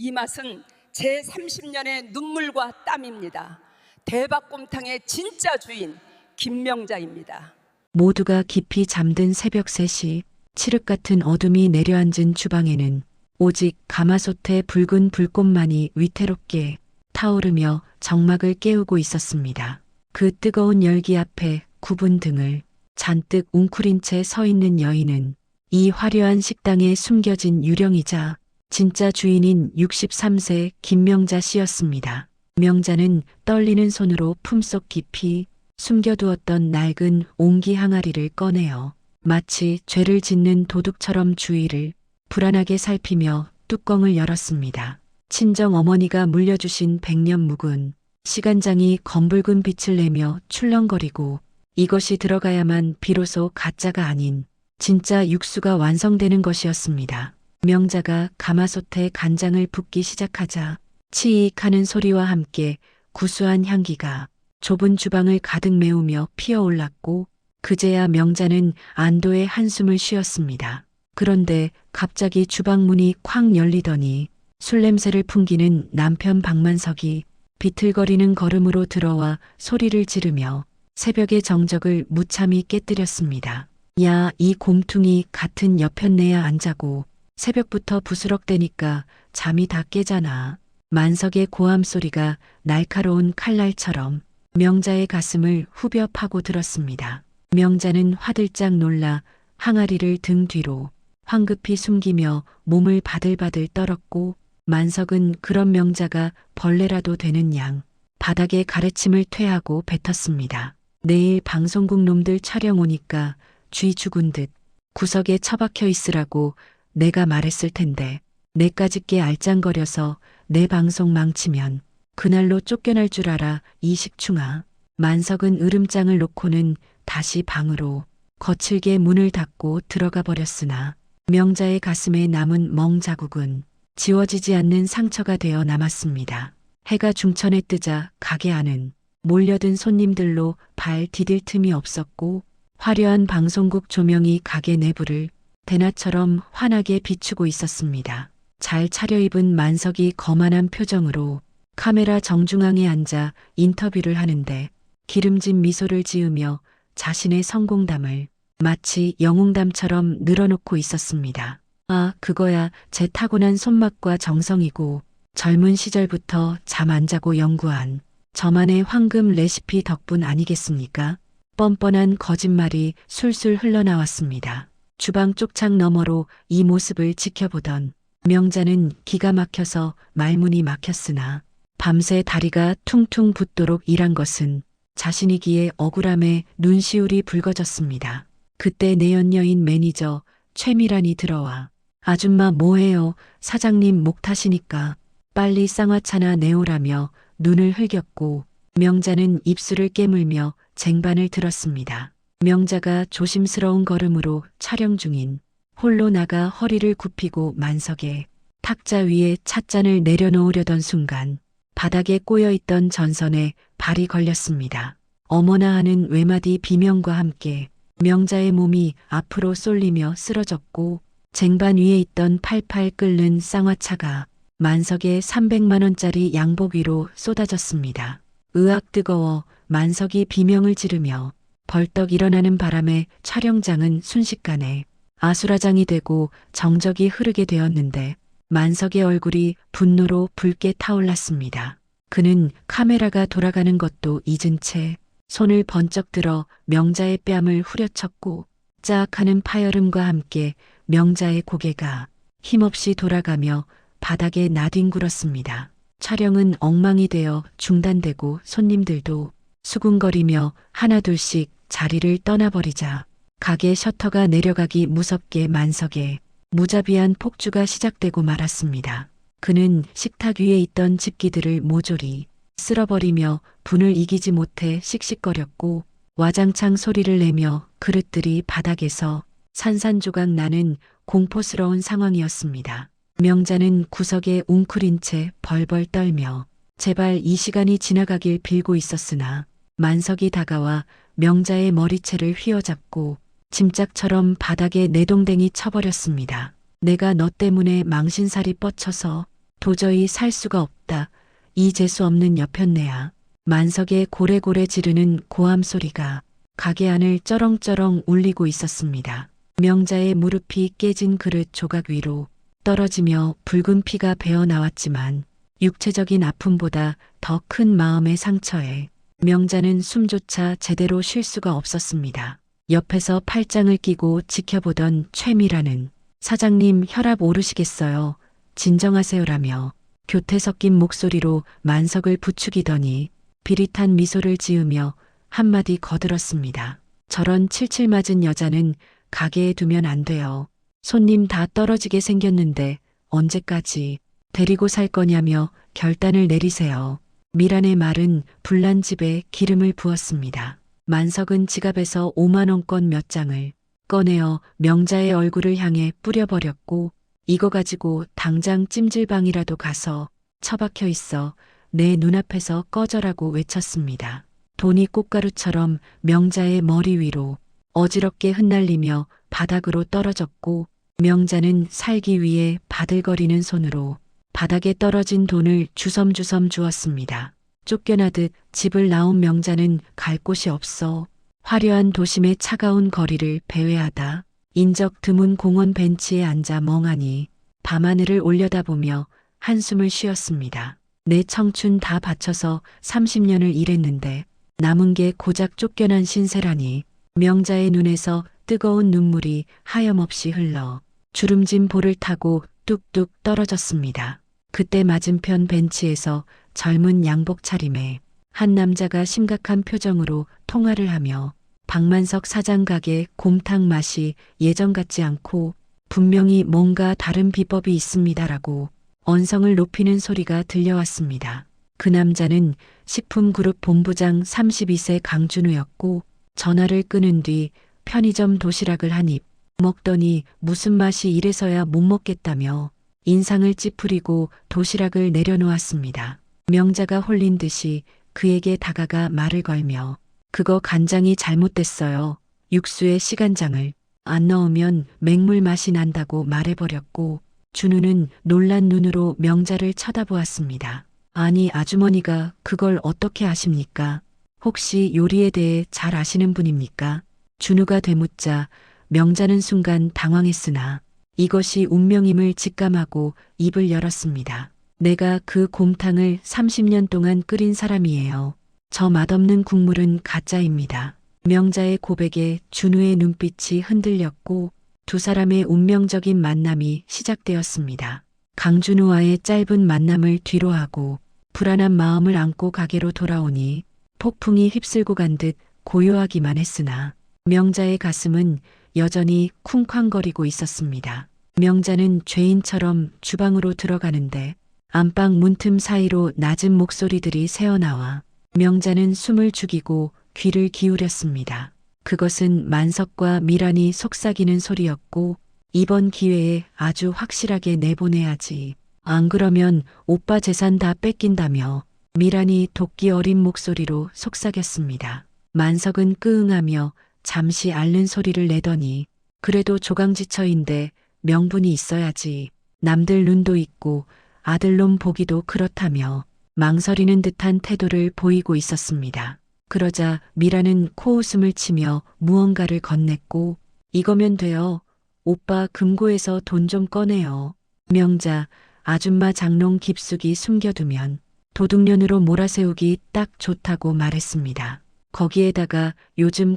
이 맛은 제 30년의 눈물과 땀입니다. 대박곰탕의 진짜 주인 김명자입니다. 모두가 깊이 잠든 새벽 3시 칠흑 같은 어둠이 내려앉은 주방에는 오직 가마솥의 붉은 불꽃만이 위태롭게 타오르며 정막을 깨우고 있었습니다. 그 뜨거운 열기 앞에 굽은 등을 잔뜩 웅크린 채 서 있는 여인은 이 화려한 식당에 숨겨진 유령이자 진짜 주인인 63세 김명자 씨였습니다. 명자는 떨리는 손으로 품속 깊이 숨겨두었던 낡은 옹기 항아리를 꺼내어 마치 죄를 짓는 도둑처럼 주위를 불안하게 살피며 뚜껑을 열었습니다. 친정 어머니가 물려주신 백년 묵은 시간장이 검붉은 빛을 내며 출렁거리고 이것이 들어가야만 비로소 가짜가 아닌 진짜 육수가 완성되는 것이었습니다. 명자가 가마솥에 간장을 붓기 시작하자 치익 하는 소리와 함께 구수한 향기가 좁은 주방을 가득 메우며 피어올랐고 그제야 명자는 안도의 한숨을 쉬었습니다. 그런데 갑자기 주방 문이 쾅 열리더니 술 냄새를 풍기는 남편 박만석이 비틀거리는 걸음으로 들어와 소리를 지르며 새벽의 정적을 무참히 깨뜨렸습니다. 야, 이 곰퉁이 같은 여편네야 안 자고 새벽부터 부스럭대니까 잠이 다 깨잖아. 만석의 고함 소리가 날카로운 칼날처럼 명자의 가슴을 후벼 파고 들었습니다. 명자는 화들짝 놀라 항아리를 등 뒤로 황급히 숨기며 몸을 바들바들 떨었고 만석은 그런 명자가 벌레라도 되는 양 바닥에 가래침을 퇴하고 뱉었습니다. 내일 방송국 놈들 촬영 오니까 쥐 죽은 듯 구석에 처박혀 있으라고 내가 말했을 텐데 내까짓게 알짱거려서 내 방송 망치면 그날로 쫓겨날 줄 알아 이 식충아. 만석은 으름장을 놓고는 다시 방으로 거칠게 문을 닫고 들어가 버렸으나 명자의 가슴에 남은 멍 자국은 지워지지 않는 상처가 되어 남았습니다. 해가 중천에 뜨자 가게 안은 몰려든 손님들로 발 디딜 틈이 없었고 화려한 방송국 조명이 가게 내부를 대낮처럼 환하게 비추고 있었습니다. 잘 차려입은 만석이 거만한 표정으로 카메라 정중앙에 앉아 인터뷰를 하는데 기름진 미소를 지으며 자신의 성공담을 마치 영웅담처럼 늘어놓고 있었습니다. 아, 그거야 제 타고난 손맛과 정성이고 젊은 시절부터 잠 안 자고 연구한 저만의 황금 레시피 덕분 아니겠습니까? 뻔뻔한 거짓말이 술술 흘러나왔습니다. 주방 쪽창 너머로 이 모습을 지켜보던 명자는 기가 막혀서 말문이 막혔으나 밤새 다리가 퉁퉁 붓도록 일한 것은 자신이기에 억울함에 눈시울이 붉어졌습니다. 그때 내연녀인 매니저 최미란이 들어와 아줌마 뭐해요? 사장님 목 타시니까 빨리 쌍화차나 내오라며 눈을 흘겼고 명자는 입술을 깨물며 쟁반을 들었습니다. 명자가 조심스러운 걸음으로 촬영 중인 홀로 나가 허리를 굽히고 만석에 탁자 위에 찻잔을 내려놓으려던 순간 바닥에 꼬여있던 전선에 발이 걸렸습니다. 어머나 하는 외마디 비명과 함께 명자의 몸이 앞으로 쏠리며 쓰러졌고 쟁반 위에 있던 팔팔 끓는 쌍화차가 만석의 300만 원짜리 양복 위로 쏟아졌습니다. 으악 뜨거워. 만석이 비명을 지르며 벌떡 일어나는 바람에 촬영장은 순식간에 아수라장이 되고 정적이 흐르게 되었는데 만석의 얼굴이 분노로 붉게 타올랐습니다. 그는 카메라가 돌아가는 것도 잊은 채 손을 번쩍 들어 명자의 뺨을 후려쳤고 짝 하는 파열음과 함께 명자의 고개가 힘없이 돌아가며 바닥에 나뒹굴었습니다. 촬영은 엉망이 되어 중단되고 손님들도 수군거리며 하나둘씩 자리를 떠나버리자 가게 셔터가 내려가기 무섭게 만석에 무자비한 폭주가 시작되고 말았습니다. 그는 식탁 위에 있던 집기들을 모조리 쓸어버리며 분을 이기지 못해 씩씩거렸고 와장창 소리를 내며 그릇들이 바닥에서 산산조각 나는 공포스러운 상황이었습니다. 명자는 구석에 웅크린 채 벌벌 떨며 제발 이 시간이 지나가길 빌고 있었으나 만석이 다가와 명자의 머리채를 휘어잡고 짐짝처럼 바닥에 내동댕이 쳐버렸습니다. 내가 너 때문에 망신살이 뻗쳐서 도저히 살 수가 없다. 이 재수 없는 여편네야. 만석의 고래고래 지르는 고함 소리가 가게 안을 쩌렁쩌렁 울리고 있었습니다. 명자의 무릎이 깨진 그릇 조각 위로 떨어지며 붉은 피가 배어 나왔지만 육체적인 아픔보다 더 큰 마음의 상처에 명자는 숨조차 제대로 쉴 수가 없었습니다. 옆에서 팔짱을 끼고 지켜보던 최미라는 사장님 혈압 오르시겠어요. 진정하세요라며 교태 섞인 목소리로 만석을 부추기더니 비릿한 미소를 지으며 한마디 거들었습니다. 저런 칠칠 맞은 여자는 가게에 두면 안 돼요. 손님 다 떨어지게 생겼는데 언제까지 데리고 살 거냐며 결단을 내리세요. 미란의 말은 불난 집에 기름을 부었습니다. 만석은 지갑에서 5만 원권 몇 장을 꺼내어 명자의 얼굴을 향해 뿌려버렸고 이거 가지고 당장 찜질방이라도 가서 처박혀 있어 내 눈앞에서 꺼져라고 외쳤습니다. 돈이 꽃가루처럼 명자의 머리 위로 어지럽게 흩날리며 바닥으로 떨어졌고 명자는 살기 위해 바들거리는 손으로 바닥에 떨어진 돈을 주섬주섬 주었습니다. 쫓겨나듯 집을 나온 명자는 갈 곳이 없어 화려한 도심의 차가운 거리를 배회하다 인적 드문 공원 벤치에 앉아 멍하니 밤하늘을 올려다보며 한숨을 쉬었습니다. 내 청춘 다 바쳐서 30년을 일했는데 남은 게 고작 쫓겨난 신세라니. 명자의 눈에서 뜨거운 눈물이 하염없이 흘러 주름진 볼을 타고 뚝뚝 떨어졌습니다. 그때 맞은편 벤치에서 젊은 양복 차림에 한 남자가 심각한 표정으로 통화를 하며 박만석 사장 가게 곰탕 맛이 예전 같지 않고 분명히 뭔가 다른 비법이 있습니다라고 언성을 높이는 소리가 들려왔습니다. 그 남자는 식품그룹 본부장 32세 강준우였고 전화를 끊은 뒤 편의점 도시락을 한 입 먹더니 무슨 맛이 이래서야 못 먹겠다며 인상을 찌푸리고 도시락을 내려놓았습니다. 명자가 홀린 듯이 그에게 다가가 말을 걸며 그거 간장이 잘못됐어요. 육수에 시간장을 안 넣으면 맹물 맛이 난다고 말해버렸고 준우는 놀란 눈으로 명자를 쳐다보았습니다. 아니 아주머니가 그걸 어떻게 아십니까? 혹시 요리에 대해 잘 아시는 분입니까? 준우가 되묻자 명자는 순간 당황했으나 이것이 운명임을 직감하고 입을 열었습니다. 내가 그 곰탕을 30년 동안 끓인 사람이에요. 저 맛없는 국물은 가짜입니다. 명자의 고백에 준우의 눈빛이 흔들렸고 두 사람의 운명적인 만남이 시작되었습니다. 강준우와의 짧은 만남을 뒤로하고 불안한 마음을 안고 가게로 돌아오니 폭풍이 휩쓸고 간 듯 고요하기만 했으나 명자의 가슴은 여전히 쿵쾅거리고 있었습니다. 명자는 죄인처럼 주방으로 들어가는데 안방 문틈 사이로 낮은 목소리들이 새어나와 명자는 숨을 죽이고 귀를 기울였습니다. 그것은 만석과 미란이 속삭이는 소리였고 이번 기회에 아주 확실하게 내보내야지. 안 그러면 오빠 재산 다 뺏긴다며 미란이 도끼 어린 목소리로 속삭였습니다. 만석은 끄응하며 잠시 앓는 소리를 내더니 그래도 조강지처인데 명분이 있어야지. 남들 눈도 있고 아들놈 보기도 그렇다며 망설이는 듯한 태도를 보이고 있었습니다. 그러자 미라는 코웃음을 치며 무언가를 건넸고 이거면 돼요. 오빠 금고에서 돈 좀 꺼내요. 명자 아줌마 장롱 깊숙이 숨겨두면 도둑년으로 몰아세우기 딱 좋다고 말했습니다. 거기에다가 요즘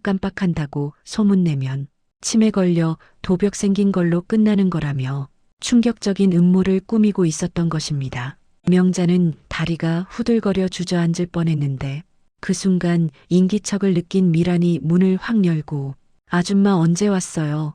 깜빡깜빡한다고 소문내면 치매 걸려 도벽 생긴 걸로 끝나는 거라며 충격적인 음모를 꾸미고 있었던 것입니다. 명자는 다리가 후들거려 주저앉을 뻔했는데 그 순간 인기척을 느낀 미란이 문을 확 열고 아줌마 언제 왔어요?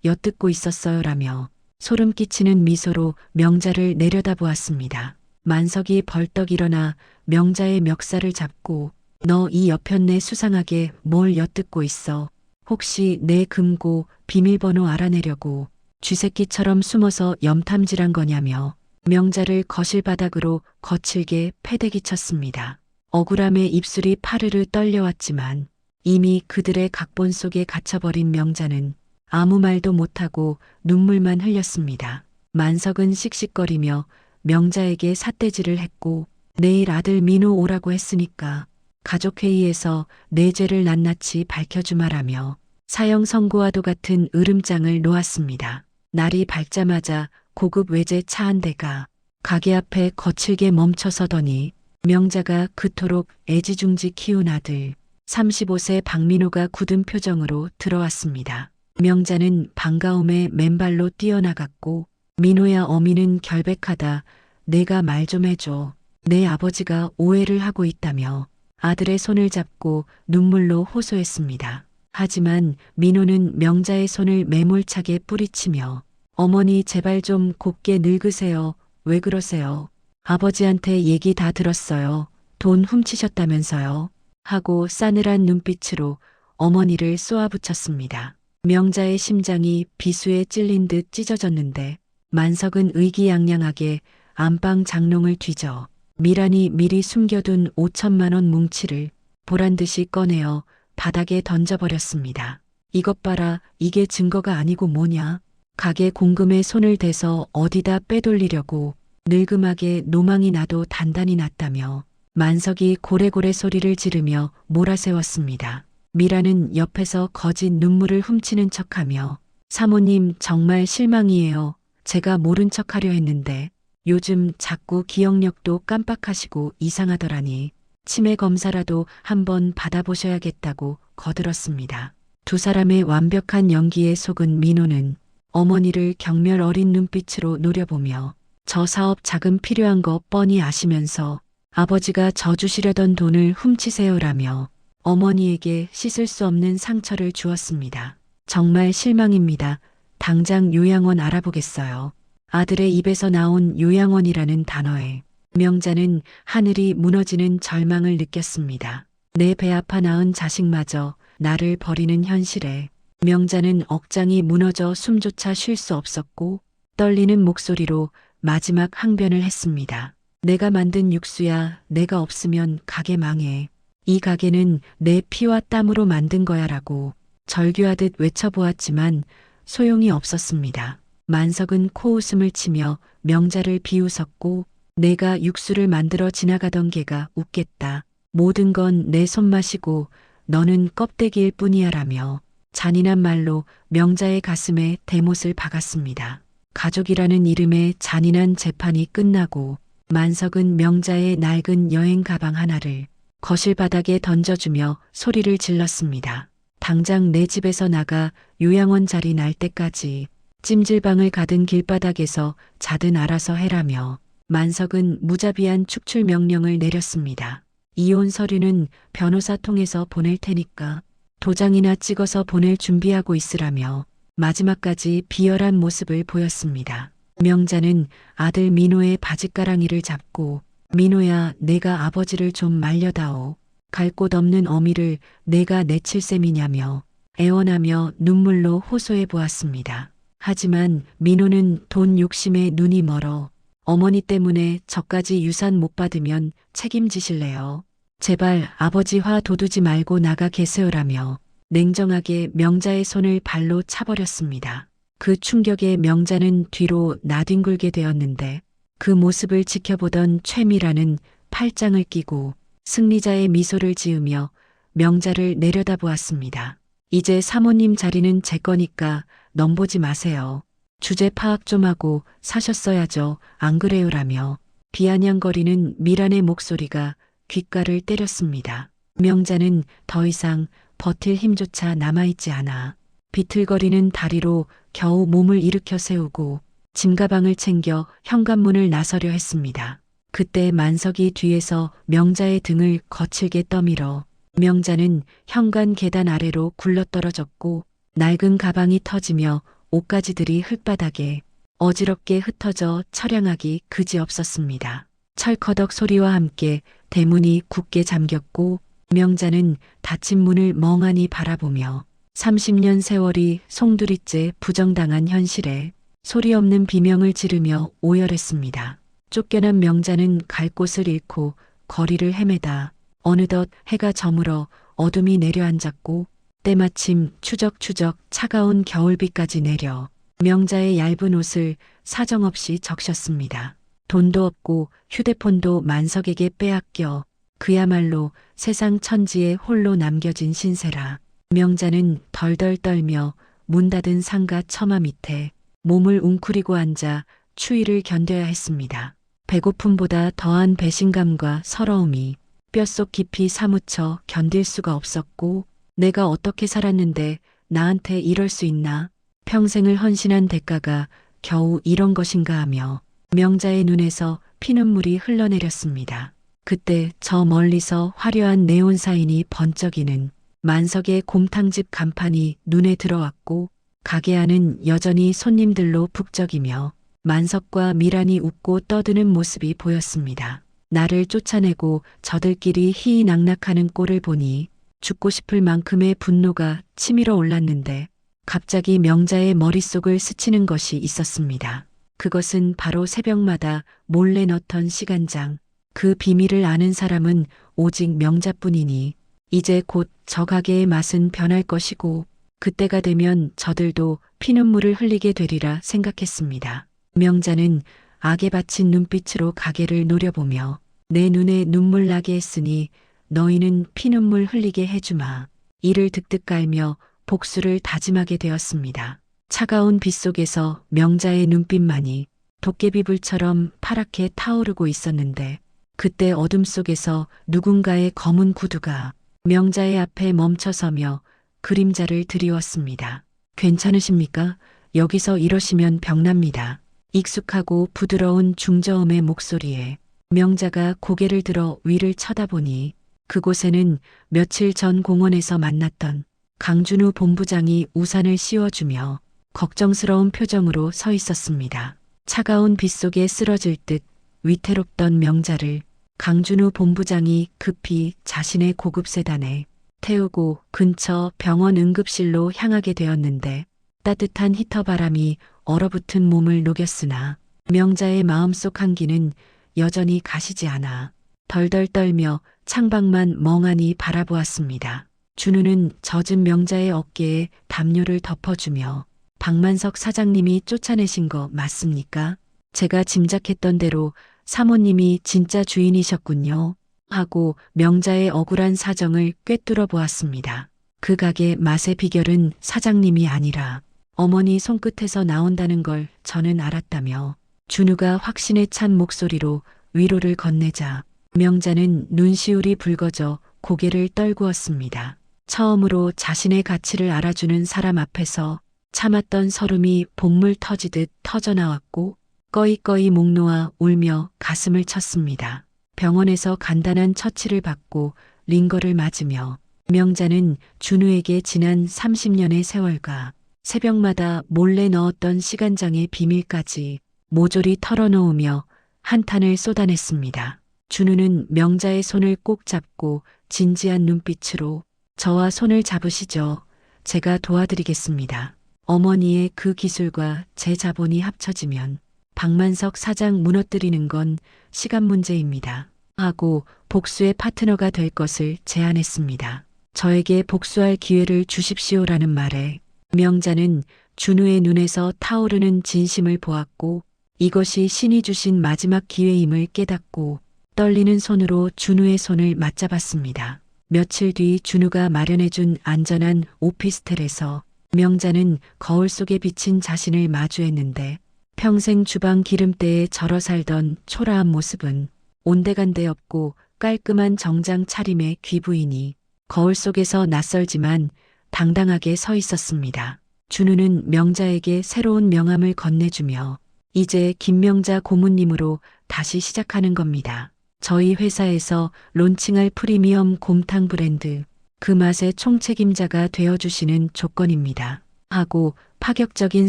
엿듣고 있었어요 라며 소름 끼치는 미소로 명자를 내려다보았습니다. 만석이 벌떡 일어나 명자의 멱살을 잡고 너 이 여편네 수상하게 뭘 엿듣고 있어? 혹시 내 금고 비밀번호 알아내려고 쥐새끼처럼 숨어서 염탐질한 거냐며 명자를 거실 바닥으로 거칠게 패대기 쳤습니다. 억울함에 입술이 파르르 떨려왔지만 이미 그들의 각본 속에 갇혀버린 명자는 아무 말도 못하고 눈물만 흘렸습니다. 만석은 씩씩거리며 명자에게 삿대질을 했고 내일 아들 민호 오라고 했으니까 가족회의에서 내 죄를 낱낱이 밝혀주마라며 사형 선고와도 같은 으름장을 놓았습니다. 날이 밝자마자 고급 외제 차 한 대가 가게 앞에 거칠게 멈춰서더니 명자가 그토록 애지중지 키운 아들 35세 박민호가 굳은 표정으로 들어왔습니다. 명자는 반가움에 맨발로 뛰어나갔고 민호야 어미는 결백하다. 내가 말 좀 해줘. 내 아버지가 오해를 하고 있다며 아들의 손을 잡고 눈물로 호소했습니다. 하지만 민호는 명자의 손을 매몰차게 뿌리치며 어머니 제발 좀 곱게 늙으세요. 왜 그러세요? 아버지한테 얘기 다 들었어요. 돈 훔치셨다면서요. 하고 싸늘한 눈빛으로 어머니를 쏘아붙였습니다. 명자의 심장이 비수에 찔린 듯 찢어졌는데 만석은 의기양양하게 안방 장롱을 뒤져 미란이 미리 숨겨둔 5천만 원 뭉치를 보란듯이 꺼내어 바닥에 던져버렸습니다. 이것 봐라, 이게 증거가 아니고 뭐냐? 가게 공금에 손을 대서 어디다 빼돌리려고 늙음하게 노망이 나도 단단히 났다며 만석이 고래고래 소리를 지르며 몰아세웠습니다. 미라는 옆에서 거짓 눈물을 훔치는 척하며 사모님 정말 실망이에요. 제가 모른 척하려 했는데 요즘 자꾸 기억력도 깜빡하시고 이상하더라니 치매 검사라도 한번 받아보셔야겠다고 거들었습니다. 두 사람의 완벽한 연기에 속은 민호는 어머니를 경멸 어린 눈빛으로 노려보며 저 사업 자금 필요한 거 뻔히 아시면서 아버지가 저 주시려던 돈을 훔치세요라며 어머니에게 씻을 수 없는 상처를 주었습니다. 정말 실망입니다. 당장 요양원 알아보겠어요. 아들의 입에서 나온 요양원이라는 단어에 명자는 하늘이 무너지는 절망을 느꼈습니다. 내 배 아파 낳은 자식마저 나를 버리는 현실에 명자는 억장이 무너져 숨조차 쉴 수 없었고 떨리는 목소리로 마지막 항변을 했습니다. 내가 만든 육수야. 내가 없으면 가게 망해. 이 가게는 내 피와 땀으로 만든 거야라고 절규하듯 외쳐보았지만 소용이 없었습니다. 만석은 코웃음을 치며 명자를 비웃었고 내가 육수를 만들어 지나가던 개가 웃겠다. 모든 건 내 손맛이고 너는 껍데기일 뿐이야라며 잔인한 말로 명자의 가슴에 대못을 박았습니다. 가족이라는 이름의 잔인한 재판이 끝나고 만석은 명자의 낡은 여행 가방 하나를 거실 바닥에 던져주며 소리를 질렀습니다. 당장 내 집에서 나가 요양원 자리 날 때까지 찜질방을 가든 길바닥에서 자든 알아서 해라며 만석은 무자비한 축출 명령을 내렸습니다. 이혼 서류는 변호사 통해서 보낼 테니까 도장이나 찍어서 보낼 준비하고 있으라며 마지막까지 비열한 모습을 보였습니다. 명자는 아들 민호의 바짓가랑이를 잡고 민호야 내가 아버지를 좀 말려다오. 갈 곳 없는 어미를 내가 내칠 셈이냐며 애원하며 눈물로 호소해 보았습니다. 하지만 민호는 돈 욕심에 눈이 멀어 어머니 때문에 저까지 유산 못 받으면 책임지실래요? 제발 아버지 화 돋우지 말고 나가 계세요라며 냉정하게 명자의 손을 발로 차버렸습니다. 그 충격에 명자는 뒤로 나뒹굴게 되었는데 그 모습을 지켜보던 최미라는 팔짱을 끼고 승리자의 미소를 지으며 명자를 내려다보았습니다. 이제 사모님 자리는 제 거니까 넘보지 마세요. 주제 파악 좀 하고 사셨어야죠. 안 그래요라며 비아냥거리는 미란의 목소리가 귓가를 때렸습니다. 명자는 더 이상 버틸 힘조차 남아있지 않아 비틀거리는 다리로 겨우 몸을 일으켜 세우고 짐가방을 챙겨 현관문을 나서려 했습니다. 그때 만석이 뒤에서 명자의 등을 거칠게 떠밀어 명자는 현관 계단 아래로 굴러떨어졌고 낡은 가방이 터지며 옷가지들이 흙바닥에 어지럽게 흩어져 처량하기 그지없었습니다. 철커덕 소리와 함께 대문이 굳게 잠겼고 명자는 닫힌 문을 멍하니 바라보며 30년 세월이 송두리째 부정당한 현실에 소리 없는 비명을 지르며 오열했습니다. 쫓겨난 명자는 갈 곳을 잃고 거리를 헤매다 어느덧 해가 저물어 어둠이 내려앉았고 때마침 추적추적 차가운 겨울비까지 내려 명자의 얇은 옷을 사정없이 적셨습니다. 돈도 없고 휴대폰도 만석에게 빼앗겨 그야말로 세상 천지에 홀로 남겨진 신세라. 명자는 덜덜 떨며 문 닫은 상가 처마 밑에 몸을 웅크리고 앉아 추위를 견뎌야 했습니다. 배고픔보다 더한 배신감과 서러움이 뼛속 깊이 사무쳐 견딜 수가 없었고, 내가 어떻게 살았는데 나한테 이럴 수 있나? 평생을 헌신한 대가가 겨우 이런 것인가 하며 명자의 눈에서 피눈물이 흘러내렸습니다. 그때 저 멀리서 화려한 네온 사인이 번쩍이는 만석의 곰탕집 간판이 눈에 들어왔고, 가게 안은 여전히 손님들로 북적이며 만석과 미란이 웃고 떠드는 모습이 보였습니다. 나를 쫓아내고 저들끼리 희희낙낙하는 꼴을 보니 죽고 싶을 만큼의 분노가 치밀어 올랐는데, 갑자기 명자의 머릿속을 스치는 것이 있었습니다. 그것은 바로 새벽마다 몰래 넣던 시간장. 그 비밀을 아는 사람은 오직 명자뿐이니 이제 곧 저 가게의 맛은 변할 것이고, 그때가 되면 저들도 피눈물을 흘리게 되리라 생각했습니다. 명자는 악에 받친 눈빛으로 가게를 노려보며 내 눈에 눈물 나게 했으니 너희는 피눈물 흘리게 해주마. 이를 득득 깔며 복수를 다짐하게 되었습니다. 차가운 빛 속에서 명자의 눈빛만이 도깨비불처럼 파랗게 타오르고 있었는데, 그때 어둠 속에서 누군가의 검은 구두가 명자의 앞에 멈춰서며 그림자를 드리웠습니다. 괜찮으십니까? 여기서 이러시면 병납니다. 익숙하고 부드러운 중저음의 목소리에 명자가 고개를 들어 위를 쳐다보니 그곳에는 며칠 전 공원에서 만났던 강준우 본부장이 우산을 씌워주며 걱정스러운 표정으로 서 있었습니다. 차가운 빛 속에 쓰러질 듯 위태롭던 명자를 강준우 본부장이 급히 자신의 고급 세단에 태우고 근처 병원 응급실로 향하게 되었는데, 따뜻한 히터 바람이 얼어붙은 몸을 녹였으나 명자의 마음속 한기는 여전히 가시지 않아 덜덜 떨며 창밖만 멍하니 바라보았습니다. 준우는 젖은 명자의 어깨에 담요를 덮어주며 박만석 사장님이 쫓아내신 거 맞습니까? 제가 짐작했던 대로 사모님이 진짜 주인이셨군요. 하고 명자의 억울한 사정을 꿰뚫어 보았습니다. 그 가게 맛의 비결은 사장님이 아니라 어머니 손끝에서 나온다는 걸 저는 알았다며 준우가 확신에 찬 목소리로 위로를 건네자 명자는 눈시울이 붉어져 고개를 떨구었습니다. 처음으로 자신의 가치를 알아주는 사람 앞에서 참았던 서름이 복물 터지듯 터져나왔고 꺼이꺼이 목 놓아 울며 가슴을 쳤습니다. 병원에서 간단한 처치를 받고 링거를 맞으며 명자는 준우에게 지난 30년의 세월과 새벽마다 몰래 넣었던 시간장의 비밀까지 모조리 털어놓으며 한탄을 쏟아냈습니다. 준우는 명자의 손을 꼭 잡고 진지한 눈빛으로 저와 손을 잡으시죠. 제가 도와드리겠습니다. 어머니의 그 기술과 제 자본이 합쳐지면 박만석 사장 무너뜨리는 건 시간 문제입니다. 하고 복수의 파트너가 될 것을 제안했습니다. 저에게 복수할 기회를 주십시오라는 말에 명자는 준우의 눈에서 타오르는 진심을 보았고, 이것이 신이 주신 마지막 기회임을 깨닫고 떨리는 손으로 준우의 손을 맞잡았습니다. 며칠 뒤 준우가 마련해준 안전한 오피스텔에서 명자는 거울 속에 비친 자신을 마주했는데, 평생 주방 기름때에 절어 살던 초라한 모습은 온데간데 없고 깔끔한 정장 차림의 귀부인이 거울 속에서 낯설지만 당당하게 서 있었습니다. 준우는 명자에게 새로운 명함을 건네주며 이제 김명자 고문님으로 다시 시작하는 겁니다. 저희 회사에서 론칭할 프리미엄 곰탕 브랜드 그 맛의 총책임자가 되어주시는 조건입니다. 하고 파격적인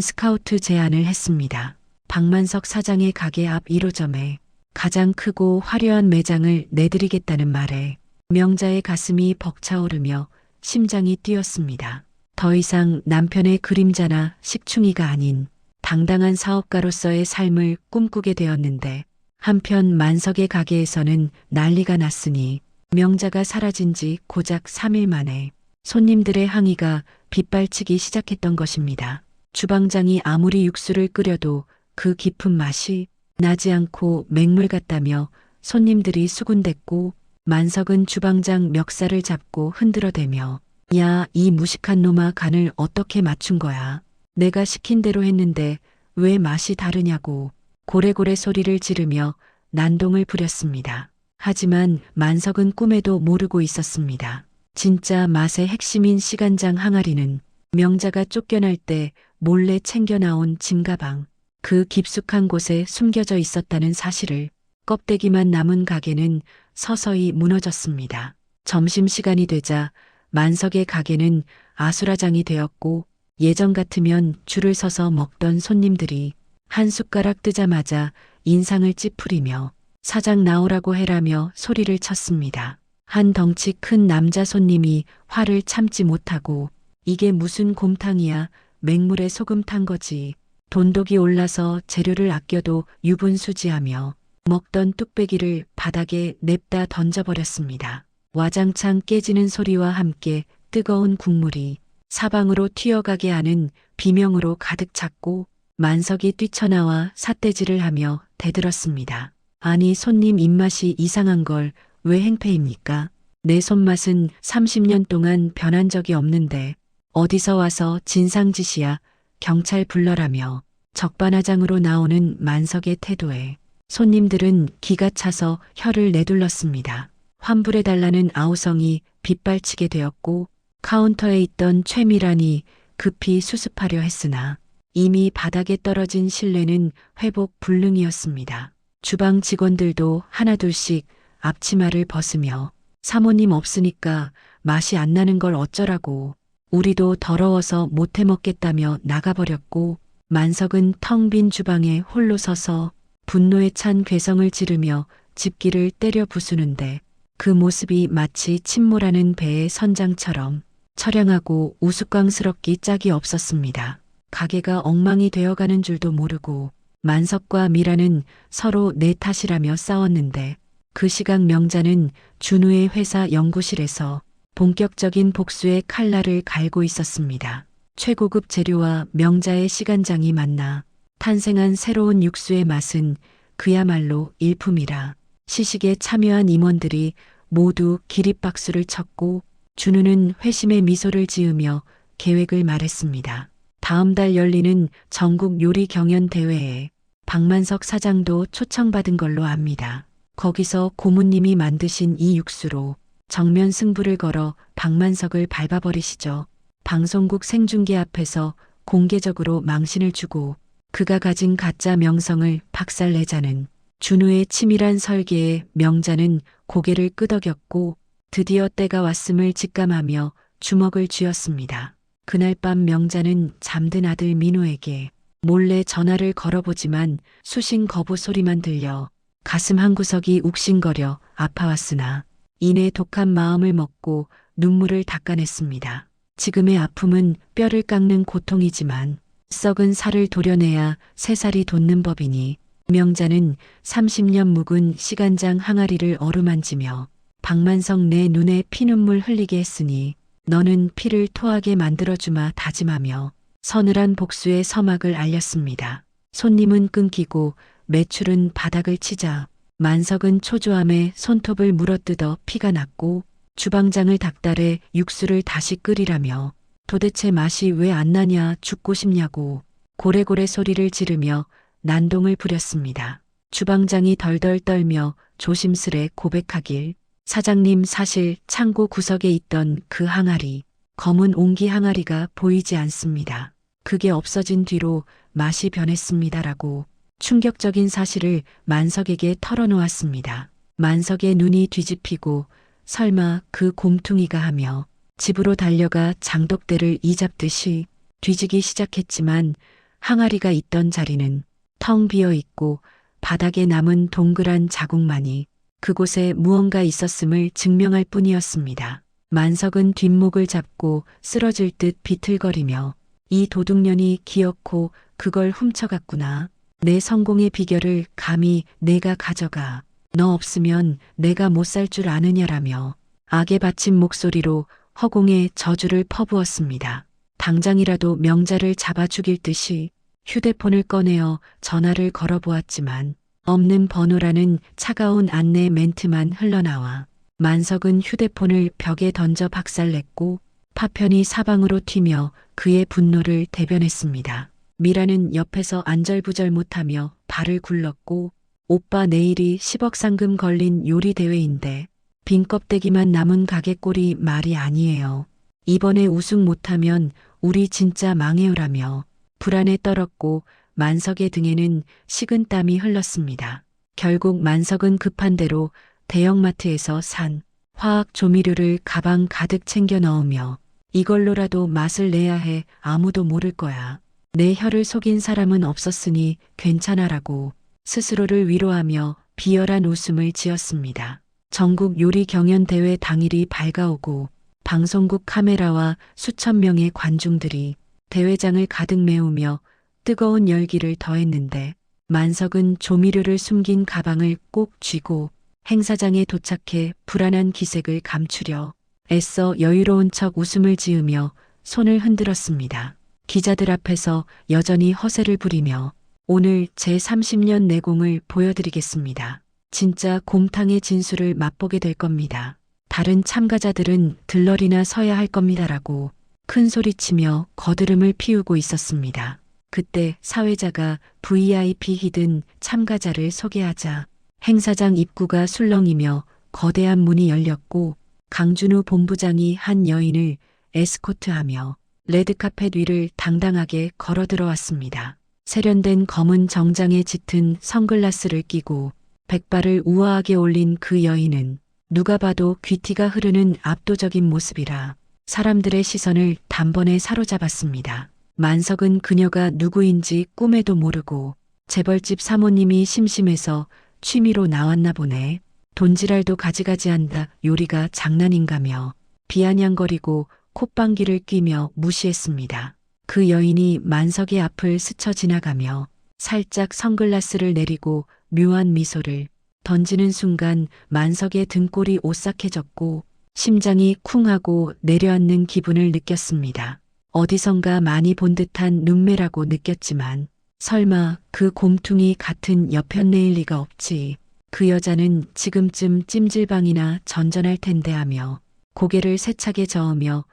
스카우트 제안을 했습니다. 박만석 사장의 가게 앞 1호점에 가장 크고 화려한 매장을 내드리겠다는 말에 명자의 가슴이 벅차오르며 심장이 뛰었습니다. 더 이상 남편의 그림자나 식충이가 아닌 당당한 사업가로서의 삶을 꿈꾸게 되었는데, 한편 만석의 가게에서는 난리가 났으니 명자가 사라진 지 고작 3일 만에 손님들의 항의가 빗발치기 시작했던 것입니다. 주방장이 아무리 육수를 끓여도 그 깊은 맛이 나지 않고 맹물 같다며 손님들이 수군댔고 만석은 주방장 멱살을 잡고 흔들어대며 야, 이 무식한 놈아 간을 어떻게 맞춘 거야. 내가 시킨 대로 했는데 왜 맛이 다르냐고 고래고래 소리를 지르며 난동을 부렸습니다. 하지만 만석은 꿈에도 모르고 있었습니다. 진짜 맛의 핵심인 시간장 항아리는 명자가 쫓겨날 때 몰래 챙겨 나온 짐가방, 그 깊숙한 곳에 숨겨져 있었다는 사실을 껍데기만 남은 가게는 서서히 무너졌습니다. 점심시간이 되자 만석의 가게는 아수라장이 되었고 예전 같으면 줄을 서서 먹던 손님들이 한 숟가락 뜨자마자 인상을 찌푸리며 사장 나오라고 해라며 소리를 쳤습니다. 한 덩치 큰 남자 손님이 화를 참지 못하고 이게 무슨 곰탕이야, 맹물에 소금 탄 거지. 돈독이 올라서 재료를 아껴도 유분수지하며 먹던 뚝배기를 바닥에 냅다 던져버렸습니다. 와장창 깨지는 소리와 함께 뜨거운 국물이 사방으로 튀어가게 하는 비명으로 가득 찼고 만석이 뛰쳐나와 삿대질을 하며 대들었습니다. 아니 손님 입맛이 이상한 걸 왜 행패입니까? 내 손맛은 30년 동안 변한 적이 없는데 어디서 와서 진상짓이야. 경찰 불러라며 적반하장으로 나오는 만석의 태도에 손님들은 기가 차서 혀를 내둘렀습니다. 환불해달라는 아우성이 빗발치게 되었고 카운터에 있던 최미란이 급히 수습하려 했으나 이미 바닥에 떨어진 실내는 회복 불능이었습니다. 주방 직원들도 하나둘씩 앞치마를 벗으며 사모님 없으니까 맛이 안 나는 걸 어쩌라고 우리도 더러워서 못해 먹겠다며 나가버렸고 만석은 텅 빈 주방에 홀로 서서 분노에 찬 괴성을 지르며 집기를 때려 부수는데 그 모습이 마치 침몰하는 배의 선장처럼 처량하고 우스꽝스럽기 짝이 없었습니다. 가게가 엉망이 되어가는 줄도 모르고 만석과 미라는 서로 내 탓이라며 싸웠는데 그 시각 명자는 준우의 회사 연구실에서 본격적인 복수의 칼날을 갈고 있었습니다. 최고급 재료와 명자의 시간장이 만나 탄생한 새로운 육수의 맛은 그야말로 일품이라 시식에 참여한 임원들이 모두 기립박수를 쳤고 준우는 회심의 미소를 지으며 계획을 말했습니다. 다음 달 열리는 전국 요리 경연 대회에 박만석 사장도 초청받은 걸로 압니다. 거기서 고모님이 만드신 이 육수로 정면 승부를 걸어 박만석을 밟아버리시죠. 방송국 생중계 앞에서 공개적으로 망신을 주고 그가 가진 가짜 명성을 박살내자는 준우의 치밀한 설계에 명자는 고개를 끄덕였고 드디어 때가 왔음을 직감하며 주먹을 쥐었습니다. 그날 밤 명자는 잠든 아들 민호에게 몰래 전화를 걸어보지만 수신 거부 소리만 들려 가슴 한구석이 욱신거려 아파왔으나 이내 독한 마음을 먹고 눈물을 닦아냈습니다. 지금의 아픔은 뼈를 깎는 고통이지만 썩은 살을 도려내야 새살이 돋는 법이니 명자는 30년 묵은 시간장 항아리를 어루만지며 박만석 내 눈에 피눈물 흘리게 했으니 너는 피를 토하게 만들어주마 다짐하며 서늘한 복수의 서막을 알렸습니다. 손님은 끊기고 매출은 바닥을 치자 만석은 초조함에 손톱을 물어뜯어 피가 났고 주방장을 닥달해 육수를 다시 끓이라며 도대체 맛이 왜 안 나냐 죽고 싶냐고 고래고래 소리를 지르며 난동을 부렸습니다. 주방장이 덜덜 떨며 조심스레 고백하길 사장님 사실 창고 구석에 있던 그 항아리 검은 옹기 항아리가 보이지 않습니다. 그게 없어진 뒤로 맛이 변했습니다라고 충격적인 사실을 만석에게 털어놓았습니다. 만석의 눈이 뒤집히고 설마 그 곰퉁이가 하며 집으로 달려가 장독대를 이잡듯이 뒤지기 시작했지만 항아리가 있던 자리는 텅 비어 있고 바닥에 남은 동그란 자국만이 그곳에 무언가 있었음을 증명할 뿐이었습니다. 만석은 뒷목을 잡고 쓰러질 듯 비틀거리며 이 도둑년이 기어코 그걸 훔쳐갔구나. 내 성공의 비결을 감히 내가 가져가. 너 없으면 내가 못 살 줄 아느냐라며 악에 바친 목소리로 허공에 저주를 퍼부었습니다. 당장이라도 명자를 잡아 죽일 듯이 휴대폰을 꺼내어 전화를 걸어보았지만 없는 번호라는 차가운 안내 멘트만 흘러나와 만석은 휴대폰을 벽에 던져 박살냈고 파편이 사방으로 튀며 그의 분노를 대변했습니다. 미라는 옆에서 안절부절 못하며 발을 굴렀고 오빠 내일이 10억 상금 걸린 요리 대회인데 빈 껍데기만 남은 가게 꼴이 말이 아니에요. 이번에 우승 못하면 우리 진짜 망해요라며 불안에 떨었고 만석의 등에는 식은땀이 흘렀습니다. 결국 만석은 급한 대로 대형마트에서 산 화학 조미료를 가방 가득 챙겨 넣으며 이걸로라도 맛을 내야 해. 아무도 모를 거야. 내 혀를 속인 사람은 없었으니 괜찮아라고 스스로를 위로하며 비열한 웃음을 지었습니다. 전국 요리 경연 대회 당일이 밝아오고 방송국 카메라와 수천 명의 관중들이 대회장을 가득 메우며 뜨거운 열기를 더했는데 만석은 조미료를 숨긴 가방을 꼭 쥐고 행사장에 도착해 불안한 기색을 감추려 애써 여유로운 척 웃음을 지으며 손을 흔들었습니다. 기자들 앞에서 여전히 허세를 부리며 오늘 제 30년 내공을 보여드리겠습니다. 진짜 곰탕의 진수를 맛보게 될 겁니다. 다른 참가자들은 들러리나 서야 할 겁니다라고 큰 소리치며 거드름을 피우고 있었습니다. 그때 사회자가 VIP 히든 참가자를 소개하자 행사장 입구가 술렁이며 거대한 문이 열렸고 강준우 본부장이 한 여인을 에스코트하며 레드카펫 위를 당당하게 걸어 들어왔습니다. 세련된 검은 정장에 짙은 선글라스를 끼고 백발을 우아하게 올린 그 여인은 누가 봐도 귀티가 흐르는 압도적인 모습이라 사람들의 시선을 단번에 사로잡았습니다. 만석은 그녀가 누구인지 꿈에도 모르고 재벌집 사모님이 심심해서 취미로 나왔나 보네. 돈지랄도 가지가지 한다. 요리가 장난인가며 비아냥거리고 콧방귀를 뀌며 무시했습니다. 그 여인이 만석의 앞을 스쳐 지나가며 살짝 선글라스를 내리고 묘한 미소를 던지는 순간 만석의 등골이 오싹해졌고 심장이 쿵하고 내려앉는 기분을 느꼈습니다. 어디선가 많이 본 듯한 눈매라고 느꼈지만 설마 그 곰퉁이 같은 여편네일 리가 없지. 그 여자는 지금쯤 찜질방이나 전전할 텐데 하며 고개를 세차게 저으며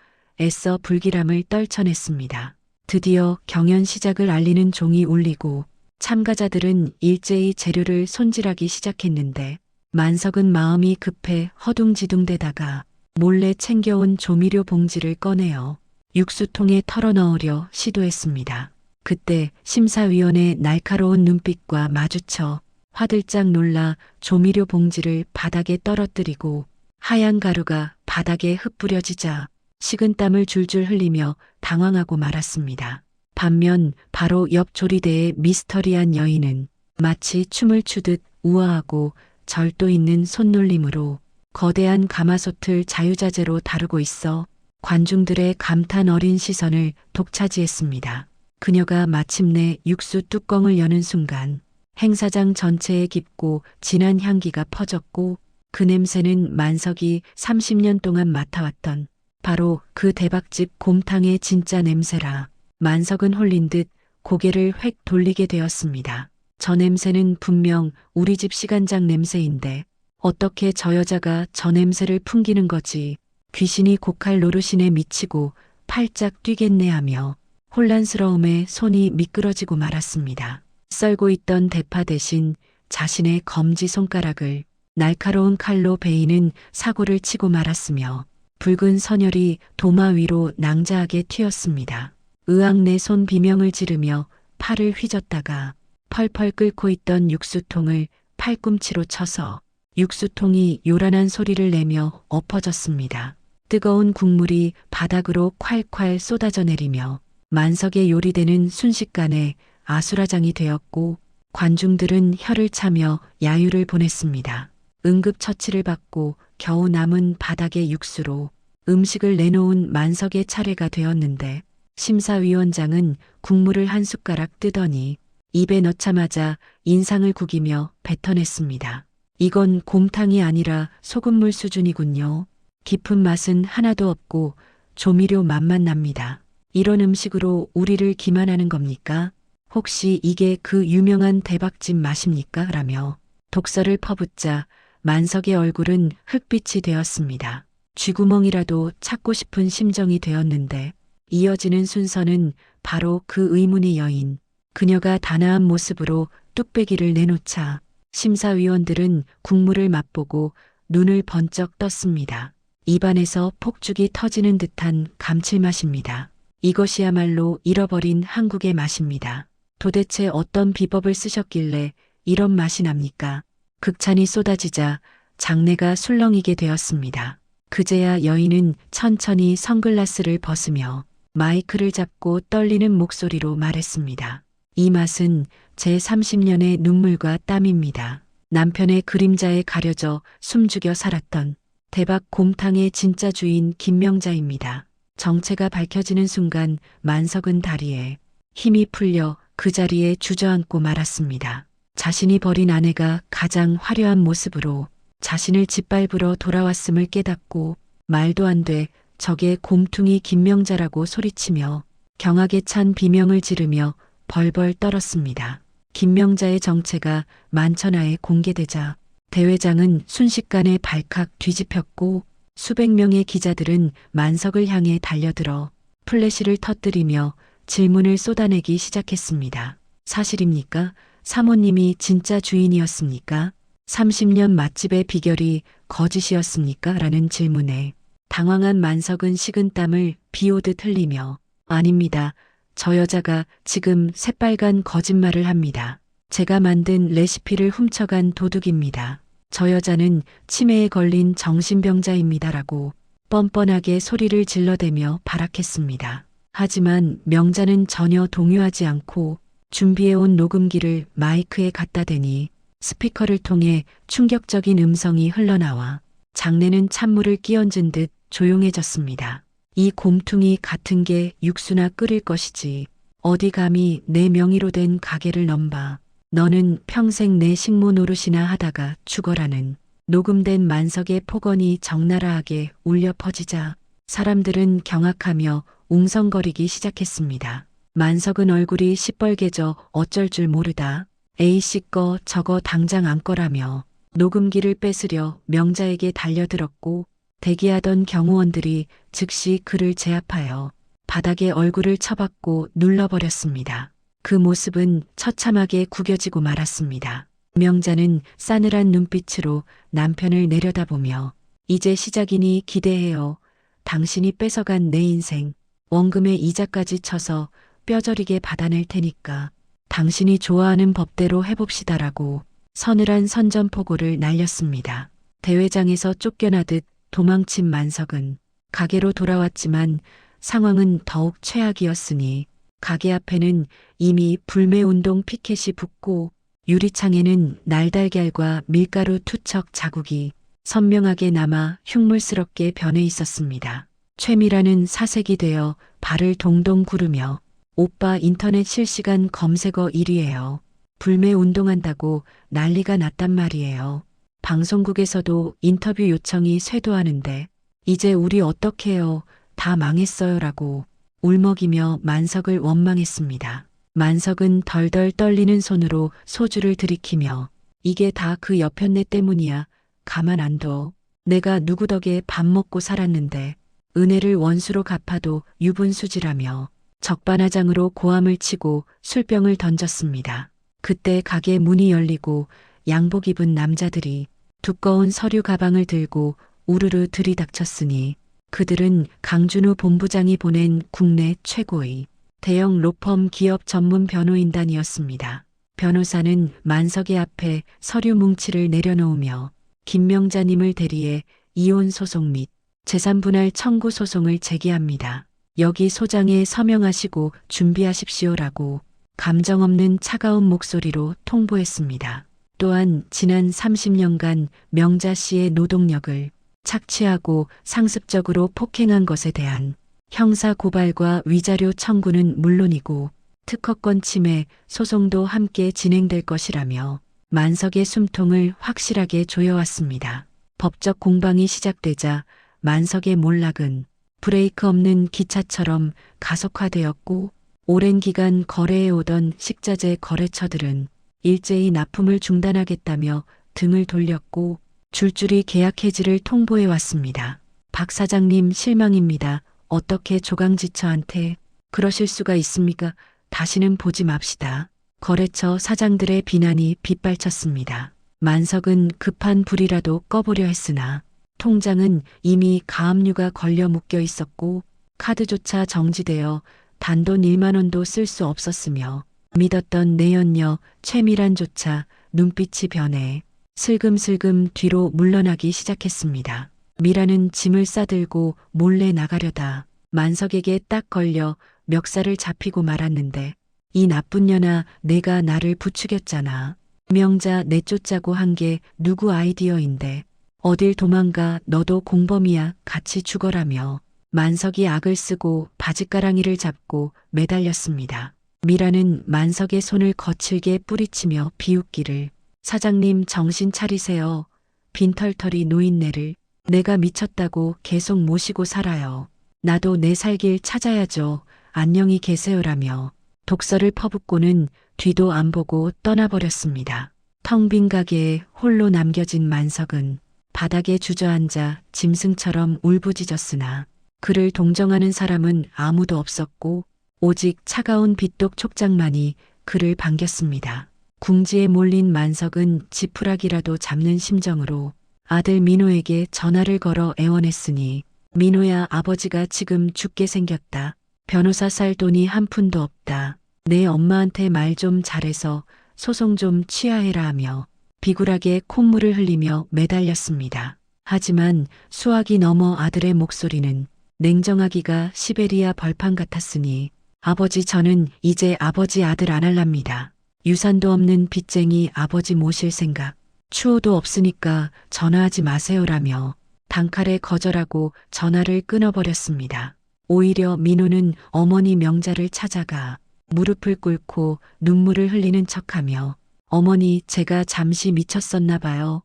애써 불길함을 떨쳐냈습니다. 드디어 경연 시작을 알리는 종이 울리고 참가자들은 일제히 재료를 손질하기 시작했는데 만석은 마음이 급해 허둥지둥대다가 몰래 챙겨온 조미료 봉지를 꺼내어 육수통에 털어넣으려 시도했습니다. 그때 심사위원의 날카로운 눈빛과 마주쳐 화들짝 놀라 조미료 봉지를 바닥에 떨어뜨리고 하얀 가루가 바닥에 흩뿌려지자 식은땀을 줄줄 흘리며 당황하고 말았습니다. 반면 바로 옆 조리대의 미스터리한 여인은 마치 춤을 추듯 우아하고 절도 있는 손놀림으로 거대한 가마솥을 자유자재로 다루고 있어 관중들의 감탄 어린 시선을 독차지했습니다. 그녀가 마침내 육수 뚜껑을 여는 순간 행사장 전체에 깊고 진한 향기가 퍼졌고 그 냄새는 만석이 30년 동안 맡아왔던 바로 그 대박집 곰탕의 진짜 냄새라 만석은 홀린 듯 고개를 획 돌리게 되었습니다. 저 냄새는 분명 우리 집 시간장 냄새인데 어떻게 저 여자가 저 냄새를 풍기는 거지. 귀신이 고칼 노릇이네 미치고 팔짝 뛰겠네 하며 혼란스러움에 손이 미끄러지고 말았습니다. 썰고 있던 대파 대신 자신의 검지 손가락을 날카로운 칼로 베이는 사고를 치고 말았으며 붉은 선혈이 도마 위로 낭자하게 튀었습니다. 의학 내 손 비명을 지르며 팔을 휘젓다가 펄펄 끓고 있던 육수통을 팔꿈치로 쳐서 육수통이 요란한 소리를 내며 엎어졌습니다. 뜨거운 국물이 바닥으로 콸콸 쏟아져 내리며 만석의 요리대는 순식간에 아수라장이 되었고 관중들은 혀를 차며 야유를 보냈습니다. 응급처치를 받고 겨우 남은 바닥의 육수로 음식을 내놓은 만석의 차례가 되었는데 심사위원장은 국물을 한 숟가락 뜨더니 입에 넣자마자 인상을 구기며 뱉어냈습니다. 이건 곰탕이 아니라 소금물 수준이군요. 깊은 맛은 하나도 없고 조미료 맛만 납니다. 이런 음식으로 우리를 기만하는 겁니까? 혹시 이게 그 유명한 대박집 맛입니까? 라며 독서를 퍼붓자 만석의 얼굴은 흑빛이 되었습니다. 쥐구멍이라도 찾고 싶은 심정이 되었는데 이어지는 순서는 바로 그 의문의 여인, 그녀가 단아한 모습으로 뚝배기를 내놓자 심사위원들은 국물을 맛보고 눈을 번쩍 떴습니다. 입안에서 폭죽이 터지는 듯한 감칠맛입니다. 이것이야말로 잃어버린 한국의 맛입니다. 도대체 어떤 비법을 쓰셨길래 이런 맛이 납니까? 극찬이 쏟아지자 장내가 술렁이게 되었습니다. 그제야 여인은 천천히 선글라스를 벗으며 마이크를 잡고 떨리는 목소리로 말했습니다. 이 맛은 제 30년의 눈물과 땀입니다. 남편의 그림자에 가려져 숨죽여 살았던 대박 곰탕의 진짜 주인 김명자입니다. 정체가 밝혀지는 순간 만석은 다리에 힘이 풀려 그 자리에 주저앉고 말았습니다. 자신이 버린 아내가 가장 화려한 모습으로 자신을 짓밟으러 돌아왔음을 깨닫고 말도 안 돼 적의 곰퉁이 김명자라고 소리치며 경악에 찬 비명을 지르며 벌벌 떨었습니다. 김명자의 정체가 만천하에 공개되자 대회장은 순식간에 발칵 뒤집혔고 수백 명의 기자들은 만석을 향해 달려들어 플래시를 터뜨리며 질문을 쏟아내기 시작했습니다. 사실입니까? 사모님이 진짜 주인이었습니까? 30년 맛집의 비결이 거짓이었습니까? 라는 질문에 당황한 만석은 식은땀을 비오듯 흘리며 아닙니다. 저 여자가 지금 새빨간 거짓말을 합니다. 제가 만든 레시피를 훔쳐간 도둑입니다. 저 여자는 치매에 걸린 정신병자입니다라고 뻔뻔하게 소리를 질러대며 발악했습니다. 하지만 명자는 전혀 동요하지 않고 준비해온 녹음기를 마이크에 갖다 대니 스피커를 통해 충격적인 음성이 흘러나와 장내는 찬물을 끼얹은 듯 조용해졌습니다. 이 곰퉁이 같은 게 육수나 끓일 것이지 어디 감히 내 명의로 된 가게를 넘봐 너는 평생 내 식모 노릇이나 하다가 죽어라는 녹음된 만석의 폭언이 적나라하게 울려 퍼지자 사람들은 경악하며 웅성거리기 시작했습니다. 만석은 얼굴이 시뻘개져 어쩔 줄 모르다 A씨 거 저거 당장 안 거라며 녹음기를 뺏으려 명자에게 달려들었고 대기하던 경호원들이 즉시 그를 제압하여 바닥에 얼굴을 쳐박고 눌러버렸습니다. 그 모습은 처참하게 구겨지고 말았습니다. 명자는 싸늘한 눈빛으로 남편을 내려다보며 이제 시작이니 기대해요. 당신이 뺏어간 내 인생 원금의 이자까지 쳐서 뼈저리게 받아낼 테니까 당신이 좋아하는 법대로 해봅시다라고 서늘한 선전포고를 날렸습니다. 대회장에서 쫓겨나듯 도망친 만석은 가게로 돌아왔지만 상황은 더욱 최악이었으니 가게 앞에는 이미 불매운동 피켓이 붙고 유리창에는 날달걀과 밀가루 투척 자국이 선명하게 남아 흉물스럽게 변해 있었습니다. 최미라는 사색이 되어 발을 동동 구르며 오빠 인터넷 실시간 검색어 1위예요. 불매운동한다고 난리가 났단 말이에요. 방송국에서도 인터뷰 요청이 쇄도하는데 이제 우리 어떡해요. 다 망했어요라고 울먹이며 만석을 원망했습니다. 만석은 덜덜 떨리는 손으로 소주를 들이키며 이게 다 그 여편네 때문이야. 가만 안 둬. 내가 누구 덕에 밥 먹고 살았는데 은혜를 원수로 갚아도 유분수지라며 적반하장으로 고함을 치고 술병을 던졌습니다. 그때 가게 문이 열리고 양복 입은 남자들이 두꺼운 서류 가방을 들고 우르르 들이닥쳤으니 그들은 강준우 본부장이 보낸 국내 최고의 대형 로펌 기업 전문 변호인단이었습니다. 변호사는 만석의 앞에 서류 뭉치를 내려놓으며 김명자님을 대리해 이혼 소송 및 재산분할 청구 소송을 제기합니다. 여기 소장에 서명하시고 준비하십시오라고 감정 없는 차가운 목소리로 통보했습니다. 또한 지난 30년간 명자 씨의 노동력을 착취하고 상습적으로 폭행한 것에 대한 형사 고발과 위자료 청구는 물론이고 특허권 침해 소송도 함께 진행될 것이라며 만석의 숨통을 확실하게 조여왔습니다. 법적 공방이 시작되자 만석의 몰락은 브레이크 없는 기차처럼 가속화되었고 오랜 기간 거래해오던 식자재 거래처들은 일제히 납품을 중단하겠다며 등을 돌렸고 줄줄이 계약 해지를 통보해왔습니다. 박 사장님 실망입니다. 어떻게 조강지처한테 그러실 수가 있습니까? 다시는 보지 맙시다. 거래처 사장들의 비난이 빗발쳤습니다. 만석은 급한 불이라도 꺼보려 했으나 통장은 이미 가압류가 걸려 묶여 있었고 카드조차 정지되어 단돈 1만 원도 쓸 수 없었으며 믿었던 내연녀 최미란조차 눈빛이 변해 슬금슬금 뒤로 물러나기 시작했습니다. 미라는 짐을 싸들고 몰래 나가려다 만석에게 딱 걸려 멱살을 잡히고 말았는데 이 나쁜 년아 내가 나를 부추겼잖아. 명자 내쫓자고 한 게 누구 아이디어인데 어딜 도망가 너도 공범이야 같이 죽어라며 만석이 악을 쓰고 바짓가랑이를 잡고 매달렸습니다. 미라는 만석의 손을 거칠게 뿌리치며 비웃기를 사장님 정신 차리세요. 빈털터리 노인네를 내가 미쳤다고 계속 모시고 살아요. 나도 내 살 길 찾아야죠. 안녕히 계세요라며 독서를 퍼붓고는 뒤도 안 보고 떠나버렸습니다. 텅 빈 가게에 홀로 남겨진 만석은 바닥에 주저앉아 짐승처럼 울부짖었으나 그를 동정하는 사람은 아무도 없었고 오직 차가운 빗독 촉장만이 그를 반겼습니다. 궁지에 몰린 만석은 지푸라기라도 잡는 심정으로 아들 민호에게 전화를 걸어 애원했으니 민호야 아버지가 지금 죽게 생겼다. 변호사 살 돈이 한 푼도 없다. 내 엄마한테 말 좀 잘해서 소송 좀 취하해라 하며 비굴하게 콧물을 흘리며 매달렸습니다. 하지만 수학이 넘어 아들의 목소리는 냉정하기가 시베리아 벌판 같았으니 아버지 저는 이제 아버지 아들 안 할랍니다. 유산도 없는 빚쟁이 아버지 모실 생각 추호도 없으니까 전화하지 마세요라며 단칼에 거절하고 전화를 끊어버렸습니다. 오히려 민호는 어머니 명자를 찾아가 무릎을 꿇고 눈물을 흘리는 척하며 어머니 제가 잠시 미쳤었나 봐요.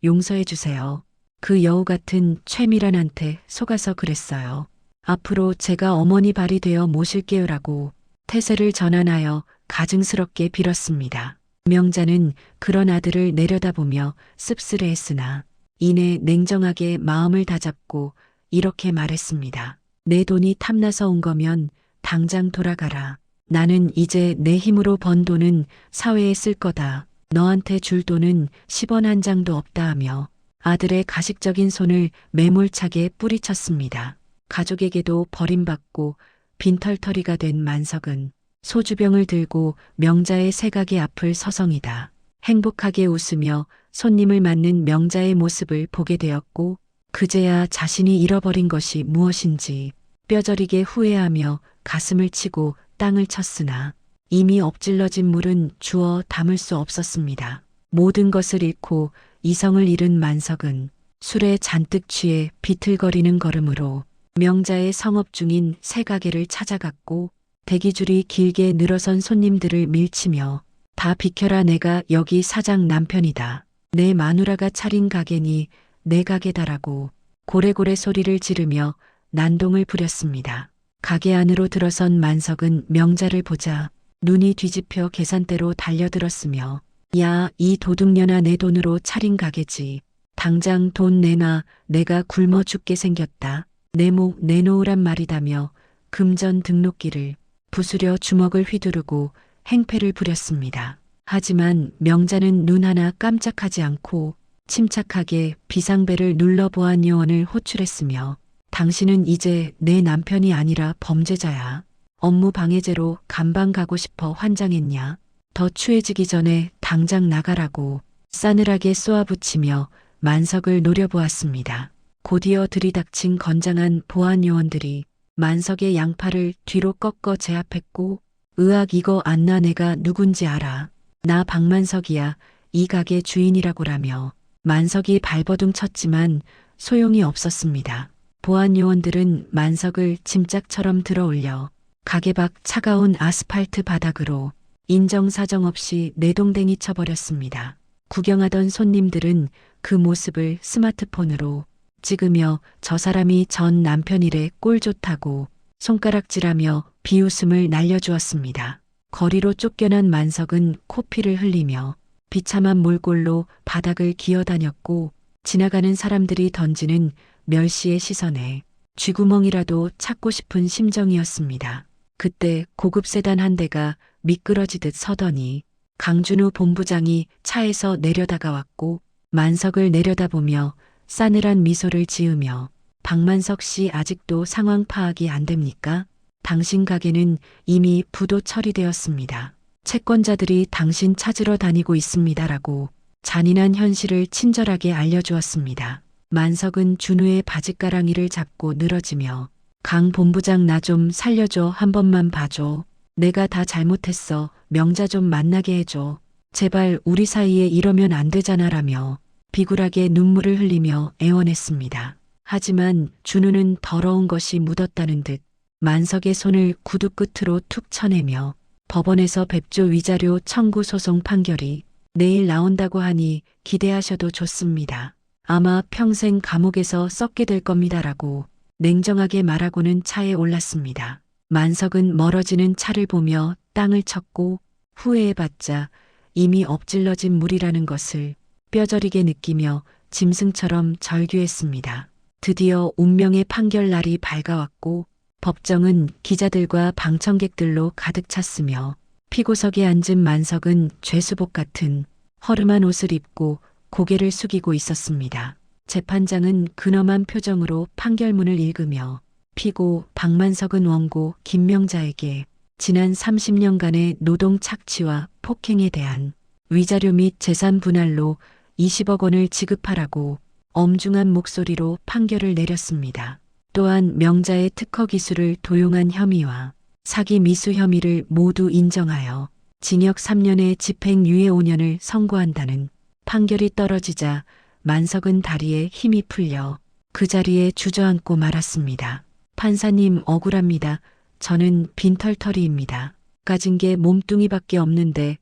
용서해 주세요. 그 여우 같은 최미란한테 속아서 그랬어요. 앞으로 제가 어머니 발이 되어 모실게요라고 태세를 전환하여 가증스럽게 빌었습니다. 명자는 그런 아들을 내려다보며 씁쓸해했으나 이내 냉정하게 마음을 다잡고 이렇게 말했습니다. 내 돈이 탐나서 온 거면 당장 돌아가라. 나는 이제 내 힘으로 번 돈은 사회에 쓸 거다. 너한테 줄 돈은 10원 한 장도 없다 하며 아들의 가식적인 손을 매몰차게 뿌리쳤습니다. 가족에게도 버림받고 빈털터리가 된 만석은 소주병을 들고 명자의 새가게 앞을 서성이다. 행복하게 웃으며 손님을 맞는 명자의 모습을 보게 되었고 그제야 자신이 잃어버린 것이 무엇인지 뼈저리게 후회하며 가슴을 치고 땅을 쳤으나 이미 엎질러진 물은 주워 담을 수 없었습니다. 모든 것을 잃고 이성을 잃은 만석은 술에 잔뜩 취해 비틀거리는 걸음으로 명자의 성업 중인 새 가게를 찾아갔고 대기줄이 길게 늘어선 손님들을 밀치며 다 비켜라 내가 여기 사장 남편이다. 내 마누라가 차린 가게니 내 가게다라고 고래고래 소리를 지르며 난동을 부렸습니다. 가게 안으로 들어선 만석은 명자를 보자 눈이 뒤집혀 계산대로 달려들었으며 야, 이 도둑년아 내 돈으로 차린 가게지. 당장 돈 내놔. 내가 굶어 죽게 생겼다. 내 목 내놓으란 말이다며 금전 등록기를 부수려 주먹을 휘두르고 행패를 부렸습니다. 하지만 명자는 눈 하나 깜짝하지 않고 침착하게 비상벨을 눌러보안 요원을 호출했으며 당신은 이제 내 남편이 아니라 범죄자야. 업무 방해죄로 감방 가고 싶어 환장했냐? 더 추해지기 전에 당장 나가라고 싸늘하게 쏘아붙이며 만석을 노려보았습니다. 곧이어 들이닥친 건장한 보안 요원들이 만석의 양팔을 뒤로 꺾어 제압했고 의학 이거 안나 내가 누군지 알아. 나 박만석이야. 이 가게 주인이라고라며 만석이 발버둥 쳤지만 소용이 없었습니다. 보안 요원들은 만석을 짐짝처럼 들어올려 가게 밖 차가운 아스팔트 바닥으로 인정사정 없이 내동댕이 쳐버렸습니다. 구경하던 손님들은 그 모습을 스마트폰으로 찍으며 저 사람이 전 남편이래 꼴 좋다고 손가락질하며 비웃음을 날려주었습니다. 거리로 쫓겨난 만석은 코피를 흘리며 비참한 몰골로 바닥을 기어다녔고 지나가는 사람들이 던지는 멸시의 시선에 쥐구멍이라도 찾고 싶은 심정이었습니다. 그때 고급 세단 한 대가 미끄러지듯 서더니 강준우 본부장이 차에서 내려다가왔고 만석을 내려다보며 싸늘한 미소를 지으며 박만석 씨 아직도 상황 파악이 안 됩니까? 당신 가게는 이미 부도 처리되었습니다. 채권자들이 당신 찾으러 다니고 있습니다라고 잔인한 현실을 친절하게 알려주었습니다. 만석은 준우의 바짓가랑이를 잡고 늘어지며 강 본부장 나 좀 살려줘 한 번만 봐줘. 내가 다 잘못했어. 명자 좀 만나게 해줘. 제발 우리 사이에 이러면 안 되잖아라며 비굴하게 눈물을 흘리며 애원했습니다. 하지만 준우는 더러운 것이 묻었다는 듯 만석의 손을 구두 끝으로 툭 쳐내며 법원에서 백조 위자료 청구 소송 판결이 내일 나온다고 하니 기대하셔도 좋습니다. 아마 평생 감옥에서 썩게 될 겁니다라고 냉정하게 말하고는 차에 올랐습니다. 만석은 멀어지는 차를 보며 땅을 쳤고 후회해봤자 이미 엎질러진 물이라는 것을 뼈저리게 느끼며 짐승처럼 절규했습니다. 드디어 운명의 판결 날이 밝아왔고 법정은 기자들과 방청객들로 가득 찼으며 피고석에 앉은 만석은 죄수복 같은 허름한 옷을 입고 고개를 숙이고 있었습니다. 재판장은 근엄한 표정으로 판결문을 읽으며 피고 박만석은 원고 김명자에게 지난 30년간의 노동 착취와 폭행에 대한 위자료 및 재산 분할로 20억 원을 지급하라고 엄중한 목소리로 판결을 내렸습니다. 또한 명자의 특허 기술을 도용한 혐의와 사기 미수 혐의를 모두 인정하여 징역 3년에 집행유예 5년을 선고한다는 판결이 떨어지자 만석은 다리에 힘이 풀려 그 자리에 주저앉고 말았습니다. 판사님 억울합니다. 저는 빈털터리입니다. 가진 게 몸뚱이밖에 없는데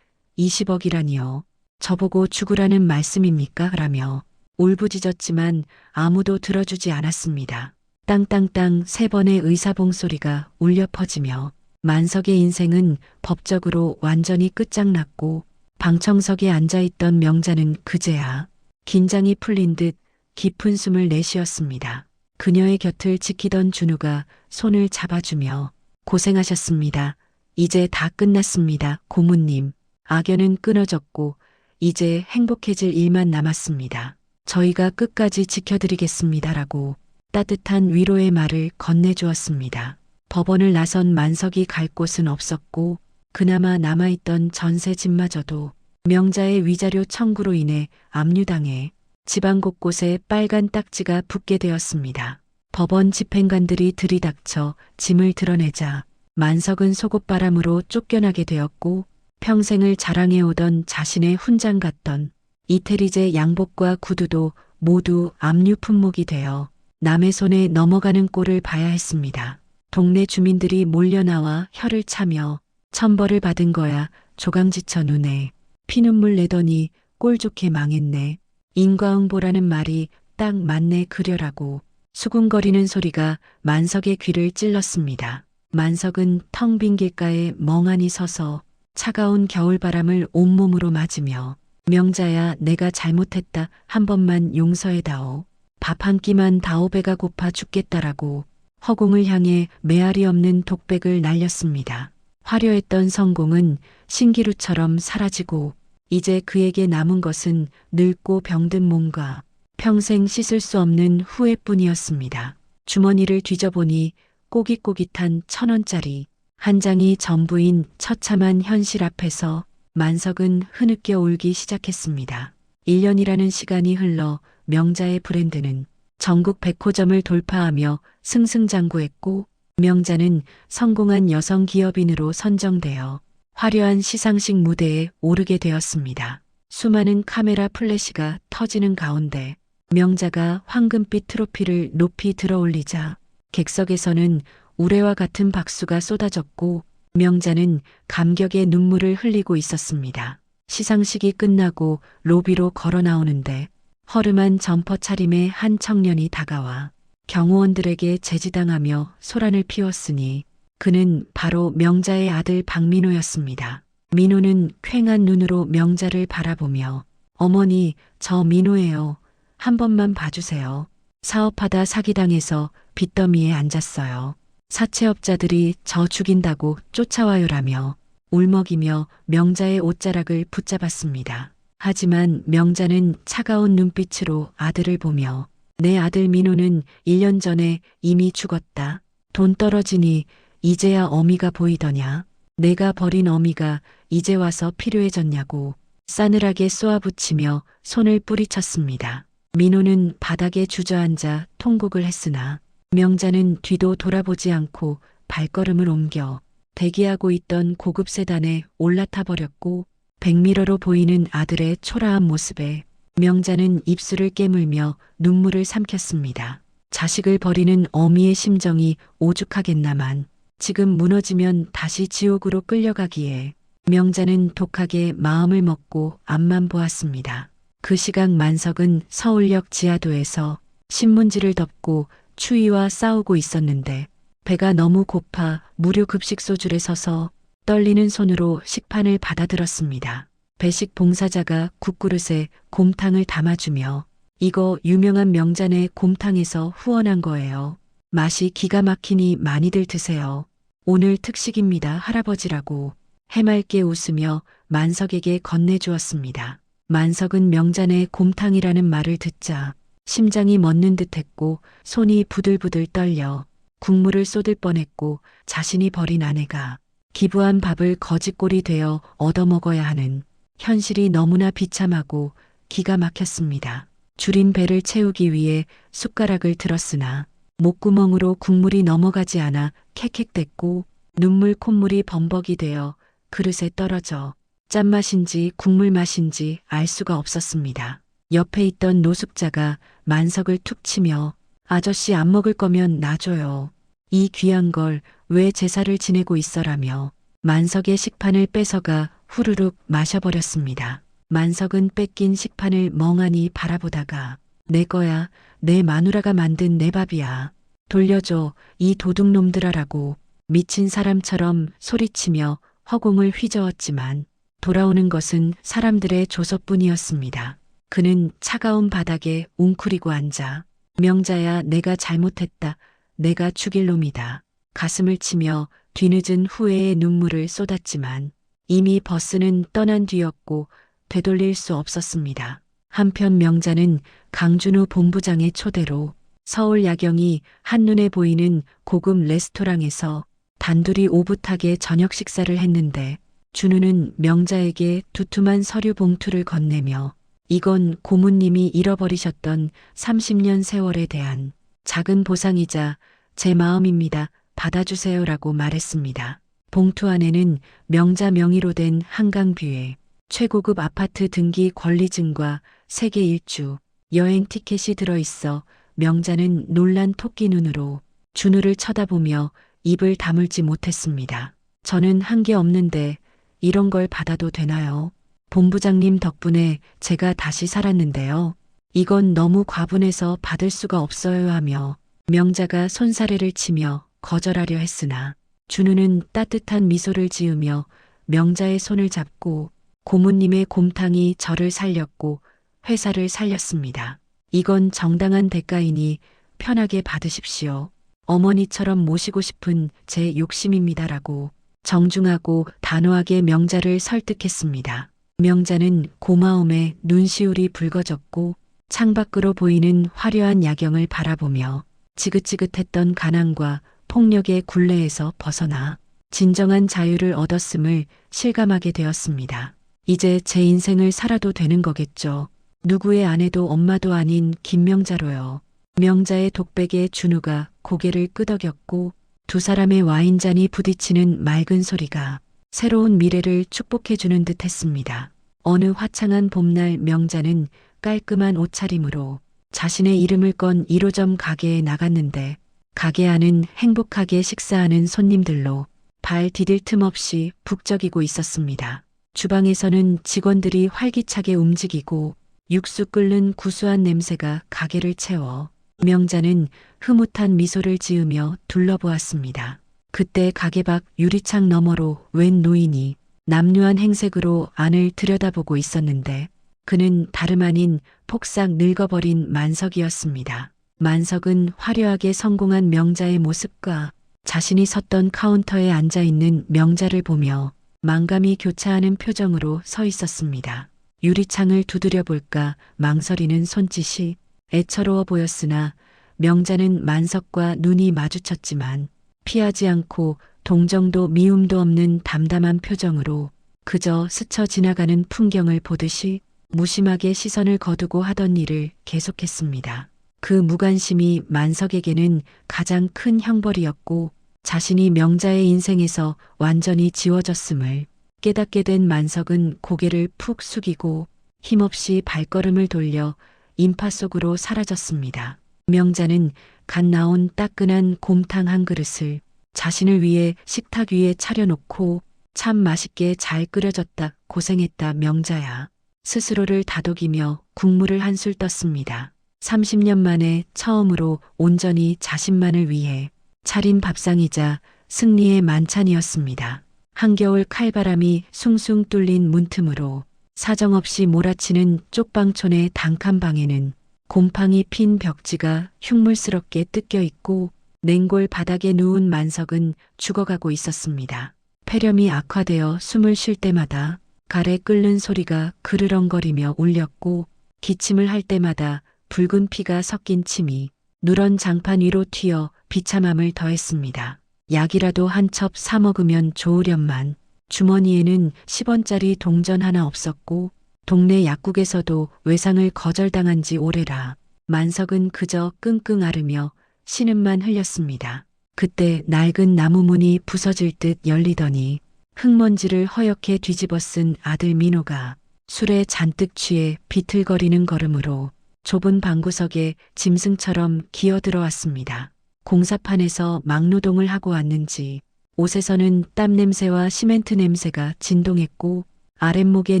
20억이라니요. 저보고 죽으라는 말씀입니까? 라며 울부짖었지만 아무도 들어주지 않았습니다. 땅땅땅 3번의 의사봉 소리가 울려 퍼지며 만석의 인생은 법적으로 완전히 끝장났고 방청석에 앉아있던 명자는 그제야 긴장이 풀린 듯 깊은 숨을 내쉬었습니다. 그녀의 곁을 지키던 준우가 손을 잡아주며 고생하셨습니다. 이제 다 끝났습니다. 고모님. 악연은 끊어졌고 이제 행복해질 일만 남았습니다. 저희가 끝까지 지켜드리겠습니다라고 따뜻한 위로의 말을 건네주었습니다. 법원을 나선 만석이 갈 곳은 없었고 그나마 남아있던 전세 집마저도 명자의 위자료 청구로 인해 압류당해 집안 곳곳에 빨간 딱지가 붙게 되었습니다. 법원 집행관들이 들이닥쳐 짐을 드러내자 만석은 속옷바람으로 쫓겨나게 되었고 평생을 자랑해오던 자신의 훈장 같던 이태리제 양복과 구두도 모두 압류 품목이 되어 남의 손에 넘어가는 꼴을 봐야 했습니다. 동네 주민들이 몰려나와 혀를 차며 천벌을 받은 거야. 조강지쳐 눈에 피눈물 내더니 꼴 좋게 망했네. 인과응보라는 말이 딱 맞네 그려라고 수군거리는 소리가 만석의 귀를 찔렀습니다. 만석은 텅 빈 길가에 멍하니 서서 차가운 겨울바람을 온몸으로 맞으며 명자야 내가 잘못했다. 한 번만 용서해다오. 밥 한 끼만 다오. 배가 고파 죽겠다라고 허공을 향해 메아리 없는 독백을 날렸습니다. 화려했던 성공은 신기루처럼 사라지고 이제 그에게 남은 것은 늙고 병든 몸과 평생 씻을 수 없는 후회뿐이었습니다. 주머니를 뒤져보니 꼬깃꼬깃한 1,000원짜리 한 장이 전부인 처참한 현실 앞에서 만석은 흐느껴 울기 시작했습니다. 1년이라는 시간이 흘러 명자의 브랜드는 전국 백호점을 돌파하며 승승장구했고 명자는 성공한 여성 기업인으로 선정되어 화려한 시상식 무대에 오르게 되었습니다. 수많은 카메라 플래시가 터지는 가운데 명자가 황금빛 트로피를 높이 들어올리자 객석에서는 우레와 같은 박수가 쏟아졌고 명자는 감격의 눈물을 흘리고 있었습니다. 시상식이 끝나고 로비로 걸어 나오는데 허름한 점퍼 차림의 한 청년이 다가와 경호원들에게 제지당하며 소란을 피웠으니 그는 바로 명자의 아들 박민호였습니다. 민호는 퀭한 눈으로 명자를 바라보며 어머니, 저 민호예요. 한 번만 봐주세요. 사업하다 사기당해서 빚더미에 앉았어요. 사채업자들이 저 죽인다고 쫓아와요라며 울먹이며 명자의 옷자락을 붙잡았습니다. 하지만 명자는 차가운 눈빛으로 아들을 보며 내 아들 민호는 1년 전에 이미 죽었다. 돈 떨어지니 이제야 어미가 보이더냐. 내가 버린 어미가 이제 와서 필요해졌냐고 싸늘하게 쏘아붙이며 손을 뿌리쳤습니다. 민호는 바닥에 주저앉아 통곡을 했으나 명자는 뒤도 돌아보지 않고 발걸음을 옮겨 대기하고 있던 고급 세단에 올라타 버렸고 백미러로 보이는 아들의 초라한 모습에 명자는 입술을 깨물며 눈물을 삼켰습니다. 자식을 버리는 어미의 심정이 오죽하겠나만 지금 무너지면 다시 지옥으로 끌려가기에 명자는 독하게 마음을 먹고 앞만 보았습니다. 그 시각 만석은 서울역 지하도에서 신문지를 덮고 추위와 싸우고 있었는데 배가 너무 고파 무료 급식소줄에 서서 떨리는 손으로 식판을 받아들었습니다. 배식 봉사자가 국그릇에 곰탕을 담아주며 이거 유명한 명잔의 곰탕에서 후원한 거예요. 맛이 기가 막히니 많이들 드세요. 오늘 특식입니다, 할아버지라고 해맑게 웃으며 만석에게 건네주었습니다. 만석은 명잔의 곰탕이라는 말을 듣자 심장이 멎는 듯했고 손이 부들부들 떨려 국물을 쏟을 뻔했고 자신이 버린 아내가 기부한 밥을 거짓골이 되어 얻어먹어야 하는 현실이 너무나 비참하고 기가 막혔습니다. 줄인 배를 채우기 위해 숟가락을 들었으나 목구멍으로 국물이 넘어가지 않아 캑캑댔고 눈물 콧물이 범벅이 되어 그릇에 떨어져 짠맛인지 국물 맛인지 알 수가 없었습니다. 옆에 있던 노숙자가 만석을 툭 치며 아저씨 안 먹을 거면 놔줘요. 이 귀한 걸 왜 제사를 지내고 있어라며 만석의 식판을 뺏어가 후루룩 마셔버렸습니다. 만석은 뺏긴 식판을 멍하니 바라보다가 내 거야, 내 마누라가 만든 내 밥이야. 돌려줘, 이 도둑놈들아라고 미친 사람처럼 소리치며 허공을 휘저었지만 돌아오는 것은 사람들의 조소뿐이었습니다. 그는 차가운 바닥에 웅크리고 앉아 명자야 내가 잘못했다. 내가 죽일 놈이다. 가슴을 치며 뒤늦은 후회의 눈물을 쏟았지만 이미 버스는 떠난 뒤였고 되돌릴 수 없었습니다. 한편 명자는 강준우 본부장의 초대로 서울 야경이 한눈에 보이는 고급 레스토랑에서 단둘이 오붓하게 저녁 식사를 했는데 준우는 명자에게 두툼한 서류 봉투를 건네며 이건 고모님이 잃어버리셨던 30년 세월에 대한 작은 보상이자 제 마음입니다. 받아주세요라고 말했습니다. 봉투 안에는 명자 명의로 된 한강뷰에 최고급 아파트 등기 권리증과 세계 일주 여행 티켓이 들어있어 명자는 놀란 토끼 눈으로 준우를 쳐다보며 입을 다물지 못했습니다. 저는 한 게 없는데 이런 걸 받아도 되나요? 본부장님 덕분에 제가 다시 살았는데요. 이건 너무 과분해서 받을 수가 없어요 하며 명자가 손사래를 치며 거절하려 했으나 준우는 따뜻한 미소를 지으며 명자의 손을 잡고 고모님의 곰탕이 저를 살렸고 회사를 살렸습니다. 이건 정당한 대가이니 편하게 받으십시오. 어머니처럼 모시고 싶은 제 욕심입니다라고 정중하고 단호하게 명자를 설득했습니다. 명자는 고마움에 눈시울이 붉어졌고 창밖으로 보이는 화려한 야경을 바라보며 지긋지긋했던 가난과 폭력의 굴레에서 벗어나 진정한 자유를 얻었음을 실감하게 되었습니다. 이제 제 인생을 살아도 되는 거겠죠. 누구의 아내도 엄마도 아닌 김명자로요. 명자의 독백에 준우가 고개를 끄덕였고 두 사람의 와인잔이 부딪히는 맑은 소리가 새로운 미래를 축복해주는 듯 했습니다. 어느 화창한 봄날 명자는 깔끔한 옷차림으로 자신의 이름을 건 1호점 가게에 나갔는데 가게 안은 행복하게 식사하는 손님들로 발 디딜 틈 없이 북적이고 있었습니다. 주방에서는 직원들이 활기차게 움직이고 육수 끓는 구수한 냄새가 가게를 채워 명자는 흐뭇한 미소를 지으며 둘러보았습니다. 그때 가게 밖 유리창 너머로 웬 노인이 남루한 행색으로 안을 들여다보고 있었는데 그는 다름 아닌 폭삭 늙어버린 만석이었습니다. 만석은 화려하게 성공한 명자의 모습과 자신이 섰던 카운터에 앉아있는 명자를 보며 망감이 교차하는 표정으로 서 있었습니다. 유리창을 두드려 볼까 망설이는 손짓이 애처로워 보였으나 명자는 만석과 눈이 마주쳤지만 피하지 않고 동정도 미움도 없는 담담한 표정으로 그저 스쳐 지나가는 풍경을 보듯이 무심하게 시선을 거두고 하던 일을 계속했습니다. 그 무관심이 만석에게는 가장 큰 형벌이었고 자신이 명자의 인생에서 완전히 지워졌음을 깨닫게 된 만석은 고개를 푹 숙이고 힘없이 발걸음을 돌려 인파 속으로 사라졌습니다. 명자는 갓 나온 따끈한 곰탕 한 그릇을 자신을 위해 식탁 위에 차려놓고 참 맛있게 잘 끓여졌다 고생했다 명자야. 스스로를 다독이며 국물을 한술 떴습니다. 30년 만에 처음으로 온전히 자신만을 위해 차린 밥상이자 승리의 만찬이었습니다. 한겨울 칼바람이 숭숭 뚫린 문틈으로 사정없이 몰아치는 쪽방촌의 단칸방에는 곰팡이 핀 벽지가 흉물스럽게 뜯겨 있고 냉골 바닥에 누운 만석은 죽어가고 있었습니다. 폐렴이 악화되어 숨을 쉴 때마다 가래 끓는 소리가 그르렁거리며 울렸고 기침을 할 때마다 붉은 피가 섞인 침이 누런 장판 위로 튀어 비참함을 더했습니다. 약이라도 한 첩 사 먹으면 좋으련만 주머니에는 10원짜리 동전 하나 없었고 동네 약국에서도 외상을 거절당한 지 오래라 만석은 그저 끙끙 앓으며 신음만 흘렸습니다. 그때 낡은 나무 문이 부서질 듯 열리더니 흙먼지를 허옇게 뒤집어 쓴 아들 민호가 술에 잔뜩 취해 비틀거리는 걸음으로 좁은 방구석에 짐승처럼 기어들어왔습니다. 공사판에서 막노동을 하고 왔는지 옷에서는 땀 냄새와 시멘트 냄새가 진동했고 아랫목에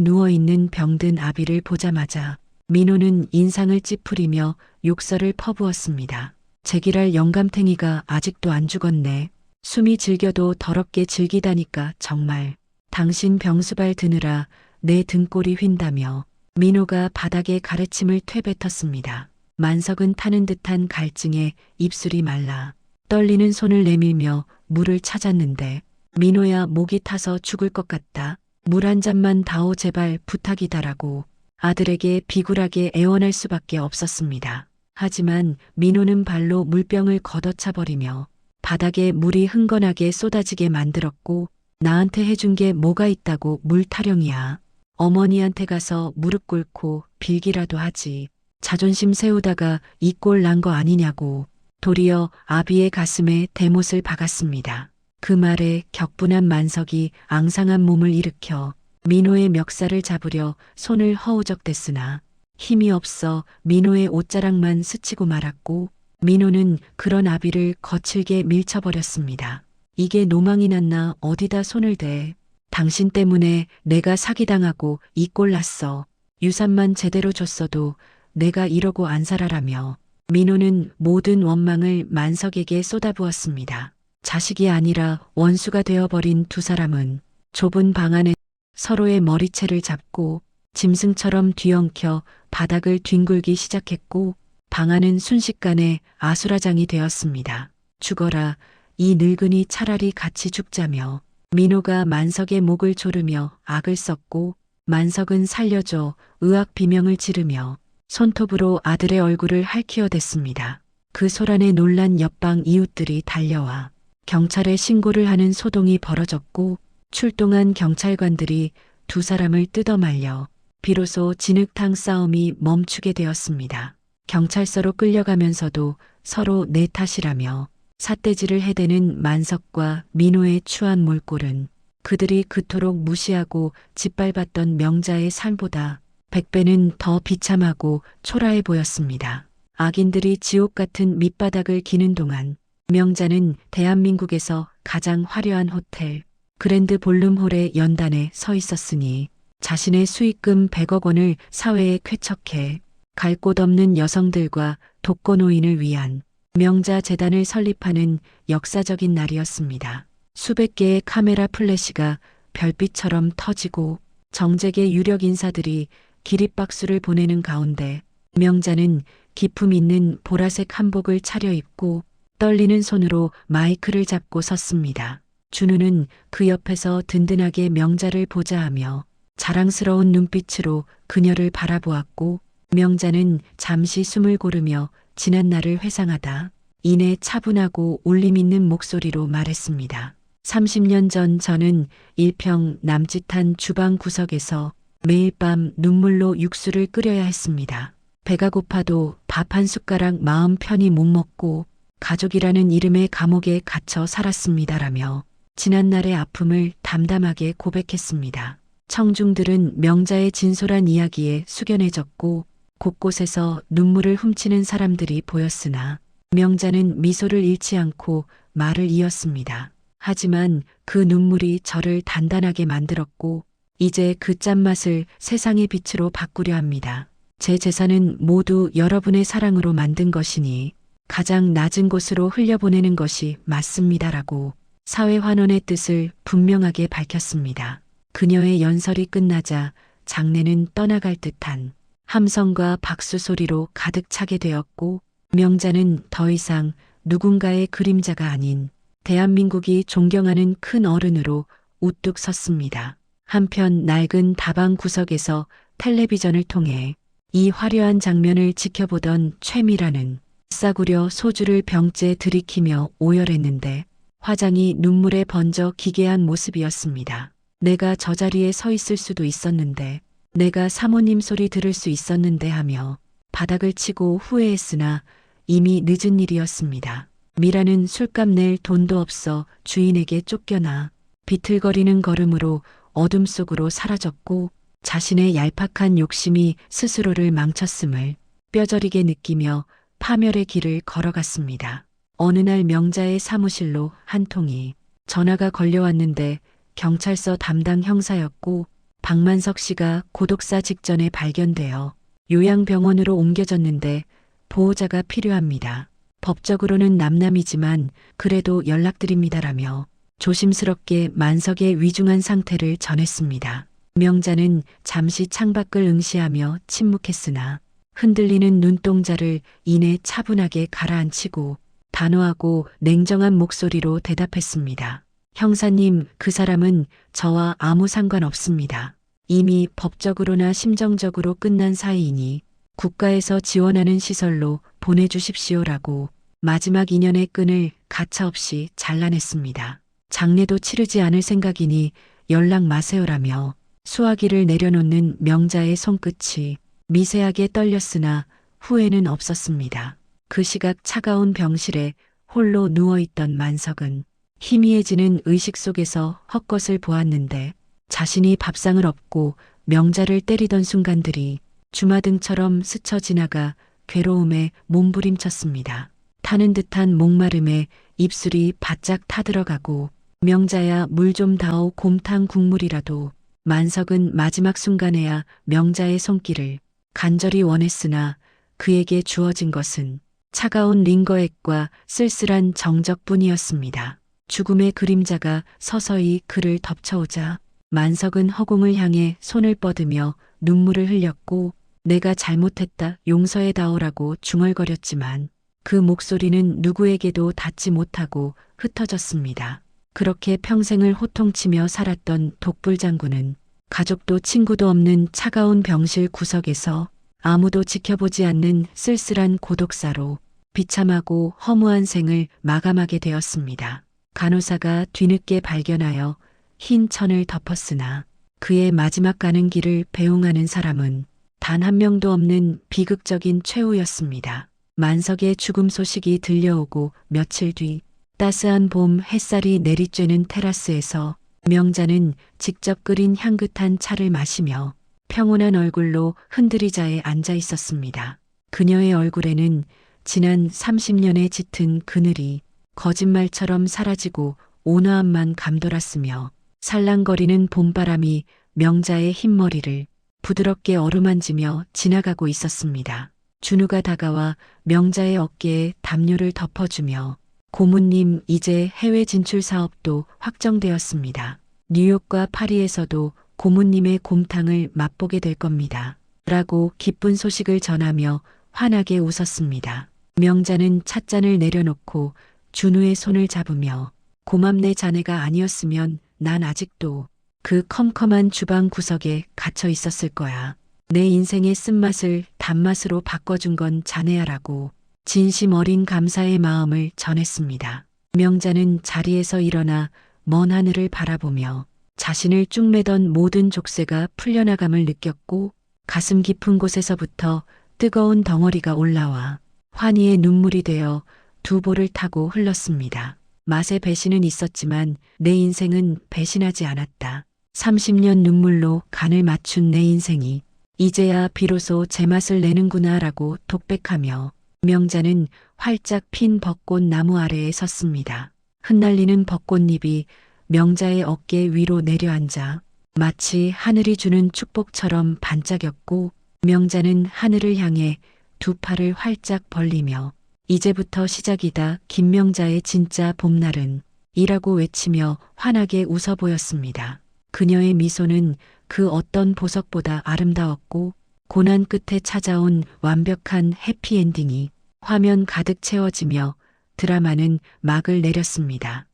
누워있는 병든 아비를 보자마자 민호는 인상을 찌푸리며 욕설을 퍼부었습니다. 제기랄 영감탱이가 아직도 안 죽었네. 숨이 질겨도 더럽게 즐기다니까 정말. 당신 병수발 드느라 내 등골이 휜다며 민호가 바닥에 가래침을 퇴뱉었습니다. 만석은 타는 듯한 갈증에 입술이 말라 떨리는 손을 내밀며 물을 찾았는데 민호야 목이 타서 죽을 것 같다. 물 한 잔만 다오 제발 부탁이다라고 아들에게 비굴하게 애원할 수밖에 없었습니다. 하지만 민호는 발로 물병을 걷어차 버리며 바닥에 물이 흥건하게 쏟아지게 만들었고 나한테 해준 게 뭐가 있다고 물 타령이야. 어머니한테 가서 무릎 꿇고 빌기라도 하지. 자존심 세우다가 이 꼴 난 거 아니냐고 도리어 아비의 가슴에 대못을 박았습니다. 그 말에 격분한 만석이 앙상한 몸을 일으켜 민호의 멱살을 잡으려 손을 허우적댔으나 힘이 없어 민호의 옷자락만 스치고 말았고 민호는 그런 아비를 거칠게 밀쳐버렸습니다. 이게 노망이 났나 어디다 손을 대. 당신 때문에 내가 사기당하고 이 꼴 났어. 유산만 제대로 줬어도 내가 이러고 안 살아라며 민호는 모든 원망을 만석에게 쏟아부었습니다. 자식이 아니라 원수가 되어버린 두 사람은 좁은 방 안에 서로의 머리채를 잡고 짐승처럼 뒤엉켜 바닥을 뒹굴기 시작했고 방 안은 순식간에 아수라장이 되었습니다. 죽어라 이 늙은이 차라리 같이 죽자며 민호가 만석의 목을 조르며 악을 썼고 만석은 살려줘 의악 비명을 지르며 손톱으로 아들의 얼굴을 할퀴어댔습니다. 그 소란에 놀란 옆방 이웃들이 달려와 경찰에 신고를 하는 소동이 벌어졌고 출동한 경찰관들이 두 사람을 뜯어말려 비로소 진흙탕 싸움이 멈추게 되었습니다. 경찰서로 끌려가면서도 서로 내 탓이라며 삿대질을 해대는 만석과 민호의 추한 몰골은 그들이 그토록 무시하고 짓밟았던 명자의 삶보다 100배는 더 비참하고 초라해 보였습니다. 악인들이 지옥 같은 밑바닥을 기는 동안 명자는 대한민국에서 가장 화려한 호텔 그랜드 볼룸홀의 연단에 서 있었으니 자신의 수익금 100억 원을 사회에 쾌척해 갈 곳 없는 여성들과 독거노인을 위한 명자 재단을 설립하는 역사적인 날이었습니다. 수백 개의 카메라 플래시가 별빛처럼 터지고 정재계 유력 인사들이 기립박수를 보내는 가운데 명자는 기품 있는 보라색 한복을 차려입고 떨리는 손으로 마이크를 잡고 섰습니다. 준우는 그 옆에서 든든하게 명자를 보자 하며 자랑스러운 눈빛으로 그녀를 바라보았고 명자는 잠시 숨을 고르며 지난 날을 회상하다 이내 차분하고 울림 있는 목소리로 말했습니다. 30년 전 저는 일평 남짓한 주방 구석에서 매일 밤 눈물로 육수를 끓여야 했습니다. 배가 고파도 밥 한 숟가락 마음 편히 못 먹고 가족이라는 이름의 감옥에 갇혀 살았습니다라며 지난날의 아픔을 담담하게 고백했습니다. 청중들은 명자의 진솔한 이야기에 숙연해졌고 곳곳에서 눈물을 훔치는 사람들이 보였으나 명자는 미소를 잃지 않고 말을 이었습니다. 하지만 그 눈물이 저를 단단하게 만들었고 이제 그 짠맛을 세상의 빛으로 바꾸려 합니다. 제 재산은 모두 여러분의 사랑으로 만든 것이니 가장 낮은 곳으로 흘려보내는 것이 맞습니다라고 사회환원의 뜻을 분명하게 밝혔습니다. 그녀의 연설이 끝나자 장례는 떠나갈 듯한 함성과 박수 소리로 가득 차게 되었고 명자는 더 이상 누군가의 그림자가 아닌 대한민국이 존경하는 큰 어른으로 우뚝 섰습니다. 한편 낡은 다방 구석에서 텔레비전을 통해 이 화려한 장면을 지켜보던 최미라는 싸구려 소주를 병째 들이키며 오열했는데 화장이 눈물에 번져 기괴한 모습이었습니다. 내가 저 자리에 서 있을 수도 있었는데 내가 사모님 소리 들을 수 있었는데 하며 바닥을 치고 후회했으나 이미 늦은 일이었습니다. 미라는 술값 낼 돈도 없어 주인에게 쫓겨나 비틀거리는 걸음으로 어둠 속으로 사라졌고 자신의 얄팍한 욕심이 스스로를 망쳤음을 뼈저리게 느끼며 파멸의 길을 걸어갔습니다. 어느 날 명자의 사무실로 한 통이 전화가 걸려왔는데 경찰서 담당 형사였고 박만석 씨가 고독사 직전에 발견되어 요양병원으로 옮겨졌는데 보호자가 필요합니다. 법적으로는 남남이지만 그래도 연락드립니다라며 조심스럽게 만석의 위중한 상태를 전했습니다. 명자는 잠시 창밖을 응시하며 침묵했으나 흔들리는 눈동자를 이내 차분하게 가라앉히고 단호하고 냉정한 목소리로 대답했습니다. 형사님, 그 사람은 저와 아무 상관없습니다. 이미 법적으로나 심정적으로 끝난 사이이니 국가에서 지원하는 시설로 보내주십시오라고 마지막 인연의 끈을 가차없이 잘라냈습니다. 장례도 치르지 않을 생각이니 연락 마세요라며 수화기를 내려놓는 명자의 손끝이 미세하게 떨렸으나 후회는 없었습니다. 그 시각 차가운 병실에 홀로 누워있던 만석은 희미해지는 의식 속에서 헛것을 보았는데 자신이 밥상을 엎고 명자를 때리던 순간들이 주마등처럼 스쳐 지나가 괴로움에 몸부림쳤습니다. 타는 듯한 목마름에 입술이 바짝 타들어가고 명자야 물 좀 다오 곰탕 국물이라도 만석은 마지막 순간에야 명자의 손길을 간절히 원했으나 그에게 주어진 것은 차가운 링거액과 쓸쓸한 정적뿐이었습니다. 죽음의 그림자가 서서히 그를 덮쳐오자 만석은 허공을 향해 손을 뻗으며 눈물을 흘렸고 내가 잘못했다 용서해다오라고 중얼거렸지만 그 목소리는 누구에게도 닿지 못하고 흩어졌습니다. 그렇게 평생을 호통치며 살았던 독불장군은 가족도 친구도 없는 차가운 병실 구석에서 아무도 지켜보지 않는 쓸쓸한 고독사로 비참하고 허무한 생을 마감하게 되었습니다. 간호사가 뒤늦게 발견하여 흰 천을 덮었으나 그의 마지막 가는 길을 배웅하는 사람은 단 한 명도 없는 비극적인 최후였습니다. 만석의 죽음 소식이 들려오고 며칠 뒤 따스한 봄 햇살이 내리쬐는 테라스에서 명자는 직접 끓인 향긋한 차를 마시며 평온한 얼굴로 흔들의자에 앉아 있었습니다. 그녀의 얼굴에는 지난 30년의 짙은 그늘이 거짓말처럼 사라지고 온화함만 감돌았으며 살랑거리는 봄바람이 명자의 흰머리를 부드럽게 어루만지며 지나가고 있었습니다. 준우가 다가와 명자의 어깨에 담요를 덮어주며 고모님, 이제 해외 진출 사업도 확정되었습니다. 뉴욕과 파리에서도 고모님의 곰탕을 맛보게 될 겁니다. 라고 기쁜 소식을 전하며 환하게 웃었습니다. 명자는 찻잔을 내려놓고 준우의 손을 잡으며 고맙네, 자네가 아니었으면 난 아직도 그 컴컴한 주방 구석에 갇혀 있었을 거야. 내 인생의 쓴맛을 단맛으로 바꿔준 건 자네야라고 진심 어린 감사의 마음을 전했습니다. 명자는 자리에서 일어나 먼 하늘을 바라보며 자신을 쭉 매던 모든 족쇄가 풀려나감을 느꼈고 가슴 깊은 곳에서부터 뜨거운 덩어리가 올라와 환희의 눈물이 되어 두 볼을 타고 흘렀습니다. 맛의 배신은 있었지만 내 인생은 배신하지 않았다. 30년 눈물로 간을 맞춘 내 인생이 이제야 비로소 제맛을 내는구나라고 독백하며 명자는 활짝 핀 벚꽃 나무 아래에 섰습니다. 흩날리는 벚꽃잎이 명자의 어깨 위로 내려앉아 마치 하늘이 주는 축복처럼 반짝였고 명자는 하늘을 향해 두 팔을 활짝 벌리며 이제부터 시작이다, 김명자의 진짜 봄날은 이라고 외치며 환하게 웃어 보였습니다. 그녀의 미소는 그 어떤 보석보다 아름다웠고 고난 끝에 찾아온 완벽한 해피엔딩이 화면 가득 채워지며 드라마는 막을 내렸습니다.